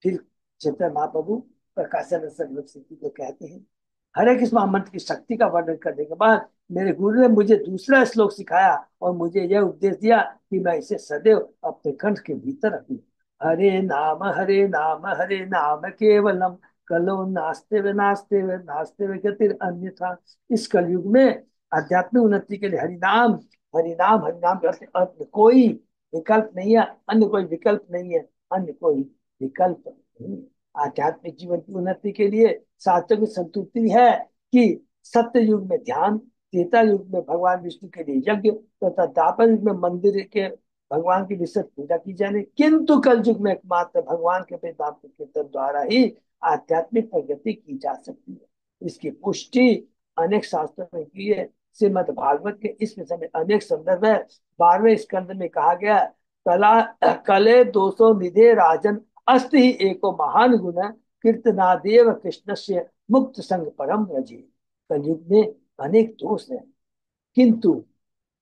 फिर चैतन्य महाप्रभु प्रकाशन सिद्धि को कहते हैं, हरे कृष्ण महामंत्र की शक्ति का वर्णन करने के बाद मेरे गुरु ने मुझे दूसरा श्लोक सिखाया और मुझे यह उपदेश दिया कि मैं इसे सदैव अपने कंठ के भीतर रखूं। हरे नाम केवलम कलो नास्ते वे गतिर अन्यथा। इस कलयुग में आध्यात्मिक उन्नति के लिए हरिनाम के अर्थ कोई विकल्प नहीं है, अन्य कोई विकल्प नहीं है, अन्य कोई विकल्प नहीं। आध्यात्मिक जीवन की उन्नति के लिए शास्त्रों की संतुष्टि है कि सत्य युग में ध्यान, त्रेता युग में भगवान विष्णु के लिए यज्ञ तथा द्वापर युग में मंदिर के भगवान की विशेष पूजा की जाए, किंतु कल युग में एकमात्र भगवान के नाम के कीर्तन द्वारा ही आध्यात्मिक प्रगति की जा सकती है। इसकी पुष्टि अनेक शास्त्रों में की है। श्रीमद् भागवत के इस विषय में अनेक संदर्भ है। 12वें स्कंद में कहा गया, कले दोषो निधे राजन अस्ति ही एको महान गुण कीर्तनादेव कृष्ण से मुक्त संग परम रजे। कलयुग में अनेक दोष हैं, किंतु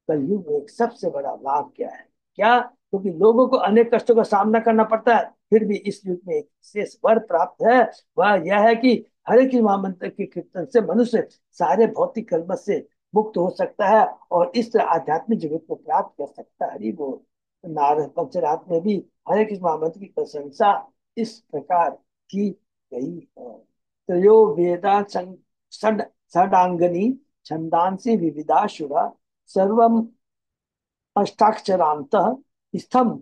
कलयुग में एक सबसे बड़ा लाभ क्या है? क्या? क्योंकि लोगों को अनेक कष्टों का सामना करना पड़ता है, फिर भी इस युग में एक विशेष वर प्राप्त है। वह यह है कि हरे कृष्ण महामंत्र के कीर्तन से मनुष्य सारे भौतिक कलमश से मुक्त हो सकता है और इस तरह आध्यात्मिक जगत को प्राप्त कर सकता है। हरि बोल। नारद पंचरात में भी हरे कृष्ण महामंत्र की प्रशंसा इस प्रकार की गई है। त्रयो वेदा षडांगनी छंदांसी विविधाशुरा सर्वम अष्टाक्षरांत स्थम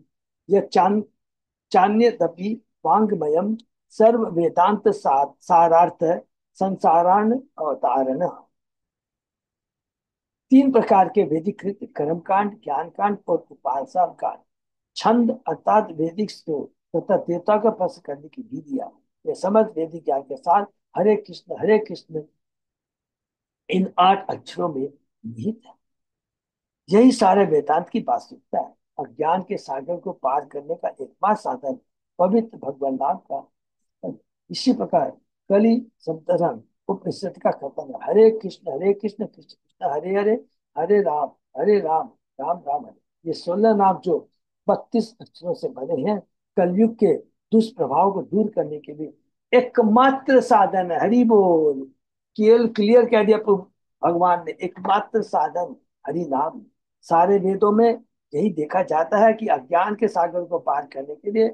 चान्यदपि वांग्मयम सर्व वेदांत सारार्थ संसारान अवतारण। 3 प्रकार के वैदिक कृत्य कर्मकांड, ज्ञान कांड और उपासना कांड, छंद अर्थात वैदिक स्तोत्र तथा देवता का प्रश्न करने की विधियां, ये समझ वैदिक ज्ञान के साथ हरे कृष्ण इन 8 अक्षरों में निहित है। यही सारे वेदांत की वास्तविकता है। अज्ञान के सागर को पार करने का एकमात्र साधन पवित्र भगवान नाम का। इसी प्रकार कली संतरण उपनिषद का कथन है, हरे कृष्ण कृष्ण कृष्ण हरे हरे, हरे राम राम राम हरे। ये 16 नाम जो 32 अक्षरों से बने हैं, कलयुग के दुष्प्रभाव को दूर करने के लिए एकमात्र साधन है। हरि बोल। केवल क्लियर कह दिया भगवान ने, एकमात्र साधन हरि नाम। सारे वेदों में यही देखा जाता है कि अज्ञान के सागर को पार करने के लिए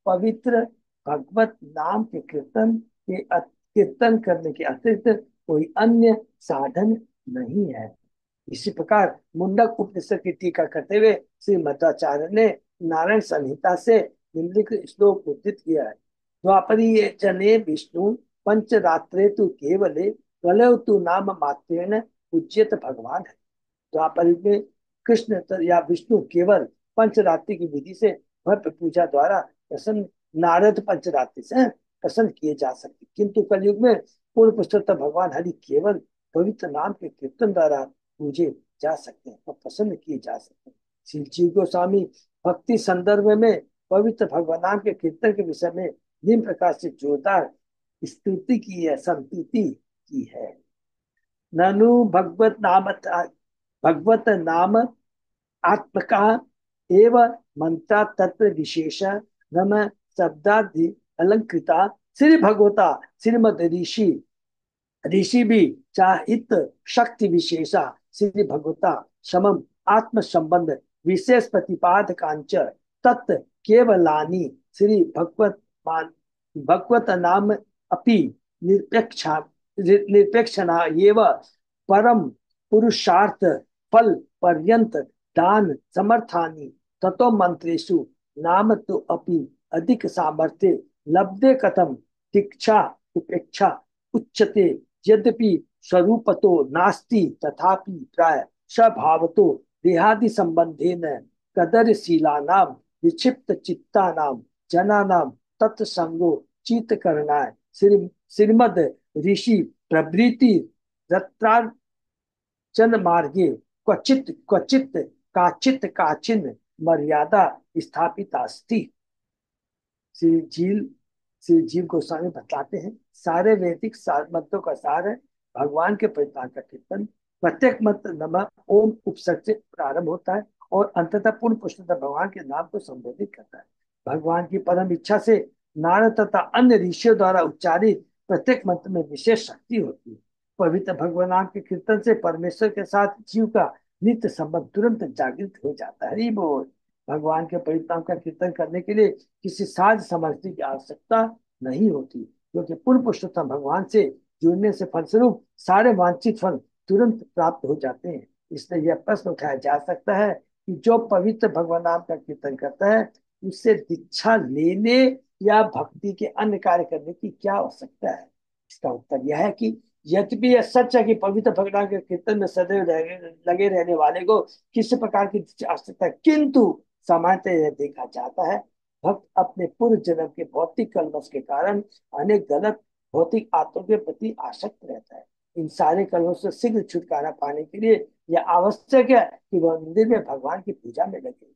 पवित्र भगवत नाम के कीर्तन करने के अतिरिक्त कोई अन्य साधन नहीं है। इसी प्रकार मुंडक उपनिषद की टीका करते हुए श्री मध्वाचार्य ने नारायण संहिता से निम्नलिखित श्लोक उद्धृत किया है। द्वापरी जने विष्णु पंचरात्रे तु केवले कलौ तु नाम मात्रेण पूज्यत भगवान है। द्वापर युग में कृष्ण या विष्णु केवल पंचरात्रि की विधि से भव्य पूजा द्वारा प्रसन्न, नारद पंचरात्रि से प्रसन्न किए जा सकते, किंतु कलयुग में पूर्ण पुरुषोत्तम भगवान हरि केवल पवित्र नाम के कीर्तन द्वारा पूजे जा सकते हैं और प्रसन्न किए जा सकते हैं। श्री जीव गोस्वामी भक्ति संदर्भ में पवित्र भगवान नाम के कीर्तन के विषय में निम्न प्रकार से जोरदार स्तुति की है, संतुति की है। ननु भगवत नाम आत्मका एव मंत्रा तत्व विशेष नम शब्दादि अलंकृता श्री भगवता श्रीमद ऋषि भी चाहित शक्ति विशेषा श्री भगवता समम आत्म संबंध विशेष प्रतिपादकांच तत् केवलानि श्री भगवत नाम अपि निरपेक्षणा एव परम पुरुषार्थ फल पर्यंत दान समर्थानि ततो मंत्रेषु नाम तो अपि अधिक सामर्थ्य लब्धे कथम दीक्षा उपेक्षा उच्यते यद्यपि स्वरूपतो नास्ति तथापि प्राय स्वभावतो देहादि संबंधेन कदरशीलानां विक्षिप्त चित्तानां जनानां तत्संगो चित करणाय श्रीमद ऋषि प्रवृत्ति रत्रार्चन मार्गे क्वचित क्वचित काचित काचिन मर्यादा स्थापित अस्ति। श्री जीव गोस्वामी बताते हैं सारे वैदिक मंत्रों का सार है भगवान के परितान का कीर्तन। प्रत्येक मंत्र नमः ओम उपसर्ग से प्रारंभ होता है और अंततः पूर्ण पुरुषोत्तम भगवान के नाम को संबोधित करता है। भगवान की परम इच्छा से नारद तथा अन्य ऋषियों द्वारा उच्चारित प्रत्येक मंत्र में विशेष शक्ति होती है। पवित्र भगवान नाम के कीर्तन से परमेश्वर के साथ जीव का नित्य संबंध तुरंत जागृत हो जाता है। हरि बोल। भगवान के पवित्र नाम का कीर्तन करने के लिए किसी साज सामग्री की आवश्यकता नहीं होती, क्योंकि पूर्ण पुरुषोत्तम भगवान से जुड़ने से फलस्वरूप सारे वांछित फल तुरंत प्राप्त हो जाते हैं। इसलिए यह प्रश्न उठाया जा सकता है कि जो पवित्र भगवान नाम का कीर्तन करता है उससे दीक्षा लेने या भक्ति के अन्य कार्य करने की क्या आवश्यकता है। इसका उत्तर यह है कि यद्यपि यह सच है कि पवित्र भगवान के कीर्तन में सदैव लगे रहने वाले को किसी प्रकार की आवश्यकता है, किंतु सामान्यतः यह देखा जाता है भक्त अपने पूर्व जन्म के भौतिक कलमश के कारण अनेक गलत भौतिक आत्मों के प्रति आसक्त रहता है। इन सारे कलमश से शीघ्र छुटकारा पाने के लिए यह आवश्यक है कि वह मंदिर में भगवान की पूजा में लगे।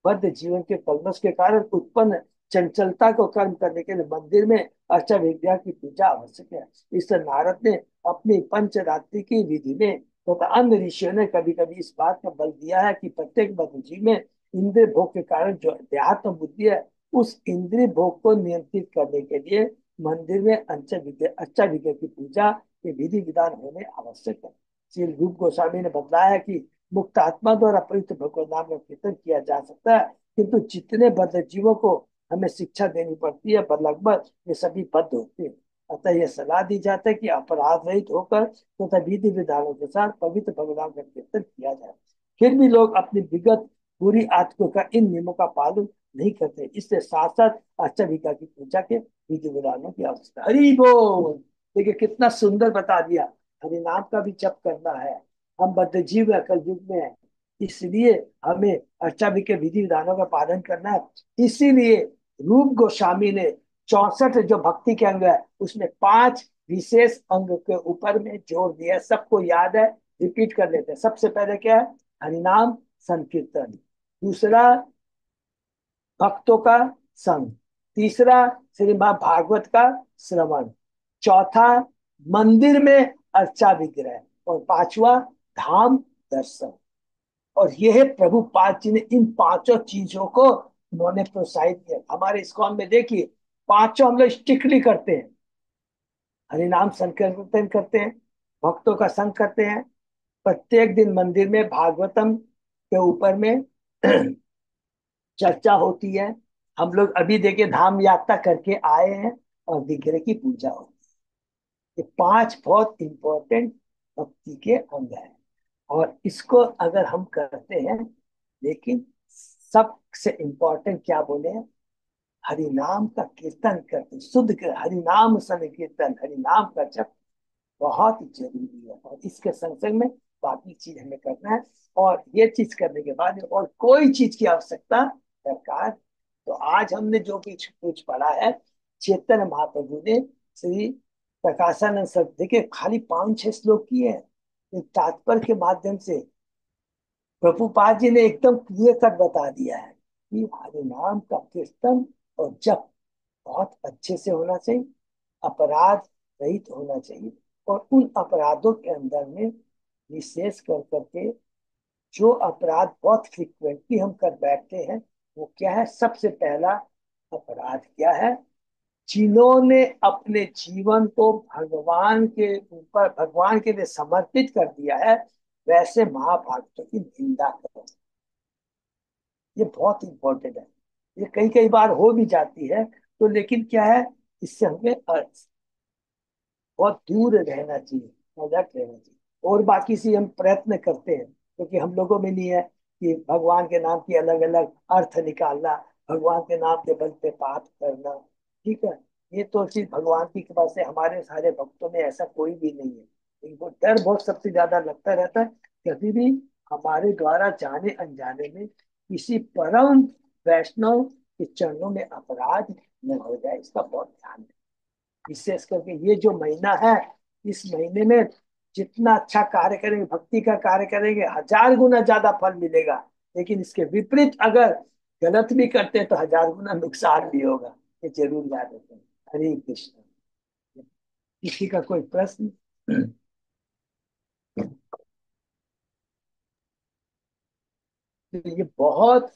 बद्ध जीवन के कलमश के कारण उत्पन्न चंचलता को कर्म करने के लिए मंदिर में अर्चा विद्या की पूजा आवश्यक है। इससे नारद ने अपनी पंचरात्रि की विधि में तथा अन्य ऋषियों ने कभी कभी इस बात पर बल दिया है कि प्रत्येक बद्ध जीव में इंद्रिय भोग के कारण जो अध्यात्म बुद्धि है उस इंद्रिय भोग को नियंत्रित करने के लिए मंदिर में अर्चा विद्या की पूजा के विधि विधान होने आवश्यक है। श्री रूप गोस्वामी ने बताया कि मुक्त आत्मा द्वारा पवित्र भगवान नाम का कीर्तन किया जा सकता है, किंतु जितने बद्ध जीवों को हमें शिक्षा देनी पड़ती है लगभग ये सभी बद्ध होते हैं। अतः यह सलाह दी जाता है कि अपराध रहित होकर तथा विधि विधानों के साथ पवित्र भगवान का कीर्तन किया जाए। फिर भी लोग अपनी विगत बुरी आदतों का इन नियमों का पालन नहीं करते, इससे साथ साथ अष्टविद्या की पूजा के विधि विधानों की आवश्यकता। हरि बोल। देखिए कितना सुंदर बता दिया। हरि नाम का भी जप करना है। हम बद्ध जीव है, कल युग में है, इसलिए हमें अर्चाविधि के विधि विधानों का पालन करना है। इसीलिए रूप गोस्वामी ने 64 जो भक्ति के अंग है उसमें 5 विशेष अंग के ऊपर में जोर दिया। सबको याद है, रिपीट कर लेते हैं। सबसे पहले क्या है? हरिनाम संकीर्तन। दूसरा भक्तों का संग। तीसरा श्रीमद् भागवत का श्रवण। चौथा मंदिर में अर्चा विग्रह। और पांचवा धाम दर्शन। और यह प्रभु पाद जी ने इन पांचों चीजों को उन्होंने प्रोत्साहित किया। हमारे इस्कॉन में देखिए पांचों हम लोग स्ट्रिक्टली करते हैं। हरिनाम संकीर्तन करते हैं, भक्तों का संग करते हैं, प्रत्येक दिन मंदिर में भागवतम के ऊपर में चर्चा होती है। हम लोग अभी देखिए धाम यात्रा करके आए हैं और विग्रह की पूजा होती है। ये 5 बहुत इंपॉर्टेंट भक्ति के अंग हैं और इसको अगर हम करते हैं, लेकिन सबसे इंपॉर्टेंट क्या बोले हैं? हरिनाम का कीर्तन करते, शुद्ध हरिनाम संकीर्तन, हरिनाम का जप बहुत जरूरी है। और इसके संग संग में बाकी चीज हमें करना है। और ये चीज करने के बाद और कोई चीज की आवश्यकता दरकार। तो आज हमने जो कुछ कुछ पढ़ा है, चैतन्य महाप्रभु ने श्री प्रकाशानंद सर देखिए खाली 5-6 श्लोक किए हैं। एक तात्पर्य के माध्यम से प्रभुपाद जी ने एकदम क्लियर कट बता दिया है कि हरि नाम का कीर्तन और जप बहुत अच्छे से होना चाहिए, अपराध रहित होना चाहिए। और उन अपराधों के अंदर में विशेष कर करके जो अपराध बहुत फ्रिक्वेंटली हम कर बैठते हैं वो क्या है? सबसे पहला अपराध क्या है? जिन्होंने अपने जीवन को भगवान के ऊपर, भगवान के लिए समर्पित कर दिया है, वैसे महाभक्तों की निंदा करो। ये बहुत इंपॉर्टेंट है। ये कई कई बार हो भी जाती है, तो लेकिन क्या है, इससे हमें बहुत दूर रहना चाहिए, अलर्ट रहना चाहिए। और बाकी से हम प्रयत्न करते हैं, क्योंकि हम लोगों में नहीं है कि भगवान के नाम की अलग अलग अर्थ निकालना, भगवान के नाम के बल पे पाप करना। ठीक है, ये तो चीज भगवान की कृपा से हमारे सारे भक्तों में ऐसा कोई भी नहीं है। लेकिन वो डर बहुत सबसे ज्यादा लगता रहता है, कभी भी हमारे द्वारा जाने अनजाने में किसी परम वैष्णव के चरणों में अपराध न हो जाए, इसका बहुत ध्यान है। विशेष करके ये जो महीना है, इस महीने में जितना अच्छा कार्य करेंगे, भक्ति का कार्य करेंगे, 1000 गुना ज्यादा फल मिलेगा। लेकिन इसके विपरीत अगर गलत भी करते हैं तो 1000 गुना नुकसान भी होगा। ये जरूर याद रखें। हरे कृष्ण। किसी का कोई प्रश्न? तो ये बहुत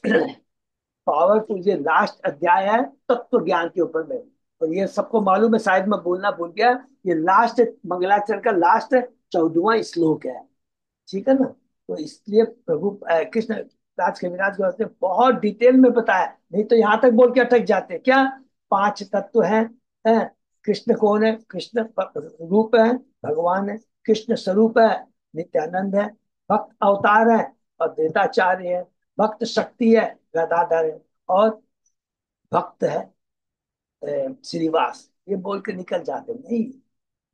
पावरफुल, ये लास्ट अध्याय है तत्व ज्ञान के ऊपर में। और ये सबको मालूम है, शायद मैं बोलना भूल गया, ये लास्ट मंगलाचरण का लास्ट 14वां श्लोक है। ठीक है ना? तो इसलिए प्रभु कृष्ण राज कविराज गौर ने बहुत डिटेल में बताया, नहीं तो यहाँ तक बोल के अटक जाते क्या? 5 तत्व हैं। कृष्ण कौन है? कृष्ण रूप है, भगवान है। कृष्ण स्वरूप है, नित्यानंद है। भक्त अवतार है, अद्वैताचार्य है। भक्त शक्ति है, गदाधर है। और भक्त है श्रीवास। ये बोल के निकल जाते नहीं,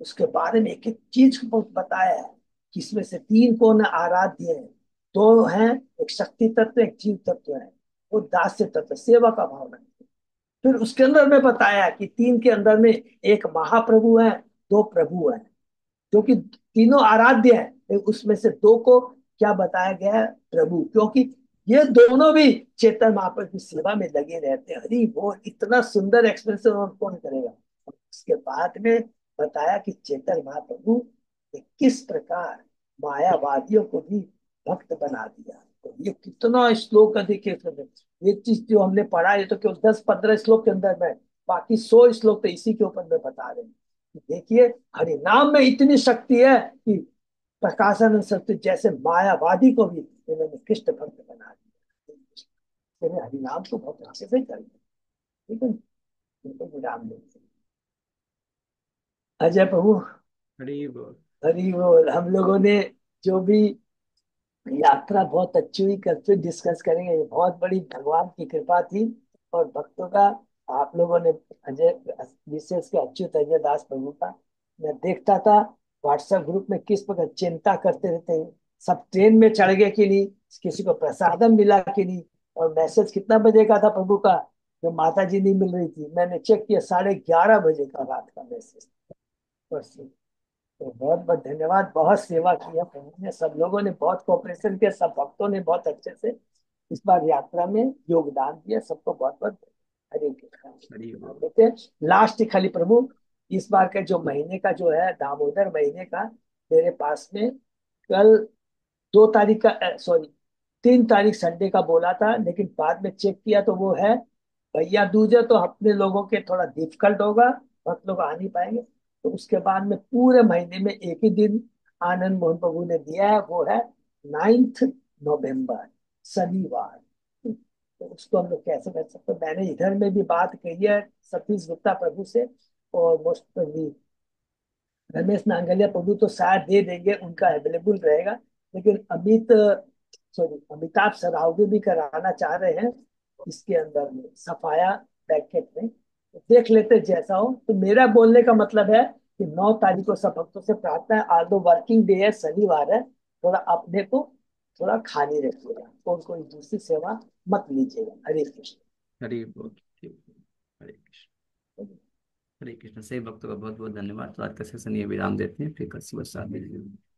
उसके बारे में एक एक चीज को बताया है कि इसमें से 3 कौन आराध्य है, 2 हैं, एक शक्ति तत्व एक जीव तत्व है, वो दास्य तत्व सेवा का भाव है। फिर उसके अंदर में बताया कि 3 के अंदर में एक महाप्रभु है, 2 प्रभु है, जो कि तीनों आराध्य है। उसमें से 2 को क्या बताया गया है? प्रभु, क्योंकि ये दोनों भी चेतन महाप्रभु की सेवा में लगे रहते हैं। हरी वो इतना सुंदर एक्सप्रेशन और कौन करेगा। उसके बाद में बताया कि चेतन महाप्रभु ने किस प्रकार मायावादियों को भी भक्त बना दिया। तो ये कितना श्लोक अधिक है। ये चीज जो हमने पढ़ा है तो केवल 10-15 श्लोक के अंदर में, बाकी 100 श्लोक तो इसी के ऊपर में बता रहे हैं। देखिए हरि नाम में इतनी शक्ति है कि प्रकाशानंद सत्य जैसे मायावादी को भी इन्होंने कृष्ण भक्त बना दिया। हरि नाम को बहुत अच्छे से करेंगे। ठीक है, इनको विराम देंगे। अजय प्रभु। हरि बोल। हरि बोल। हम लोगों ने जो भी यात्रा बहुत अच्छी हुई, कल फिर डिस्कस करेंगे। ये बहुत बड़ी भगवान की कृपा थी और भक्तों का। आप लोगों ने अजय, विशेष के अच्युत अजय दास प्रभु का, मैं देखता था व्हाट्सएप ग्रुप में किस प्रकार चिंता करते रहते हैं, सब ट्रेन में चढ़ गए कि नहीं, किसी को प्रसादम मिला कि नहीं। और मैसेज कितना बजे का था प्रभु का? जो माता जी नहीं मिल रही थी, मैंने चेक किया 11:30 बजे का रात का मैसेज। तो बहुत बहुत धन्यवाद। बहुत सेवा की है प्रभु ने, सब लोगों ने बहुत कोऑपरेशन किया, सब भक्तों ने बहुत अच्छे से इस बार यात्रा में योगदान दिया। सबको बहुत बहुत हरे कृष्ण। हरि बोल। कहते हैं लास्ट खाली प्रभु, इस बार का जो महीने का जो है दामोदर महीने का, मेरे पास में कल 2 तारीख का, सॉरी 3 तारीख संडे का बोला था, लेकिन बाद में चेक किया तो वो है भैया दूज है, तो अपने लोगों के थोड़ा डिफिकल्ट होगा, बहुत लोग आ नहीं पाएंगे। तो उसके बाद में पूरे महीने में एक ही दिन आनंद मोहन प्रभु ने दिया है, वो है 9 नवंबर, शनिवार। तो उसको हम लोग कैसे कर सकते हैं? मैंने इधर में भी बात कही है सतीश गुप्ता प्रभु से, और मोस्ट रमेश नांगलिया प्रभु तो शायद दे देंगे, उनका अवेलेबल रहेगा। लेकिन अमिताभ सरावगी भी कराना चाह रहे हैं इसके अंदर में, सफाया पैकेट में। तो देख लेते जैसा हो। तो मेरा बोलने का मतलब है कि 9 तारीख को सब भक्तों से प्रार्थना है, आल्दो वर्किंग डे है, शनिवार है, थोड़ा अपने को थोड़ा खाली रखिएगा और कोई दूसरी सेवा मत लीजिएगा। हरे कृष्ण। हरि बोल। ठीक है। हरे कृष्ण। हरे कृष्ण। सही भक्तों का बहुत बहुत धन्यवाद। तो आज का सेशन ये विराम देते हैं, फिर कल सुबह 7 बजे।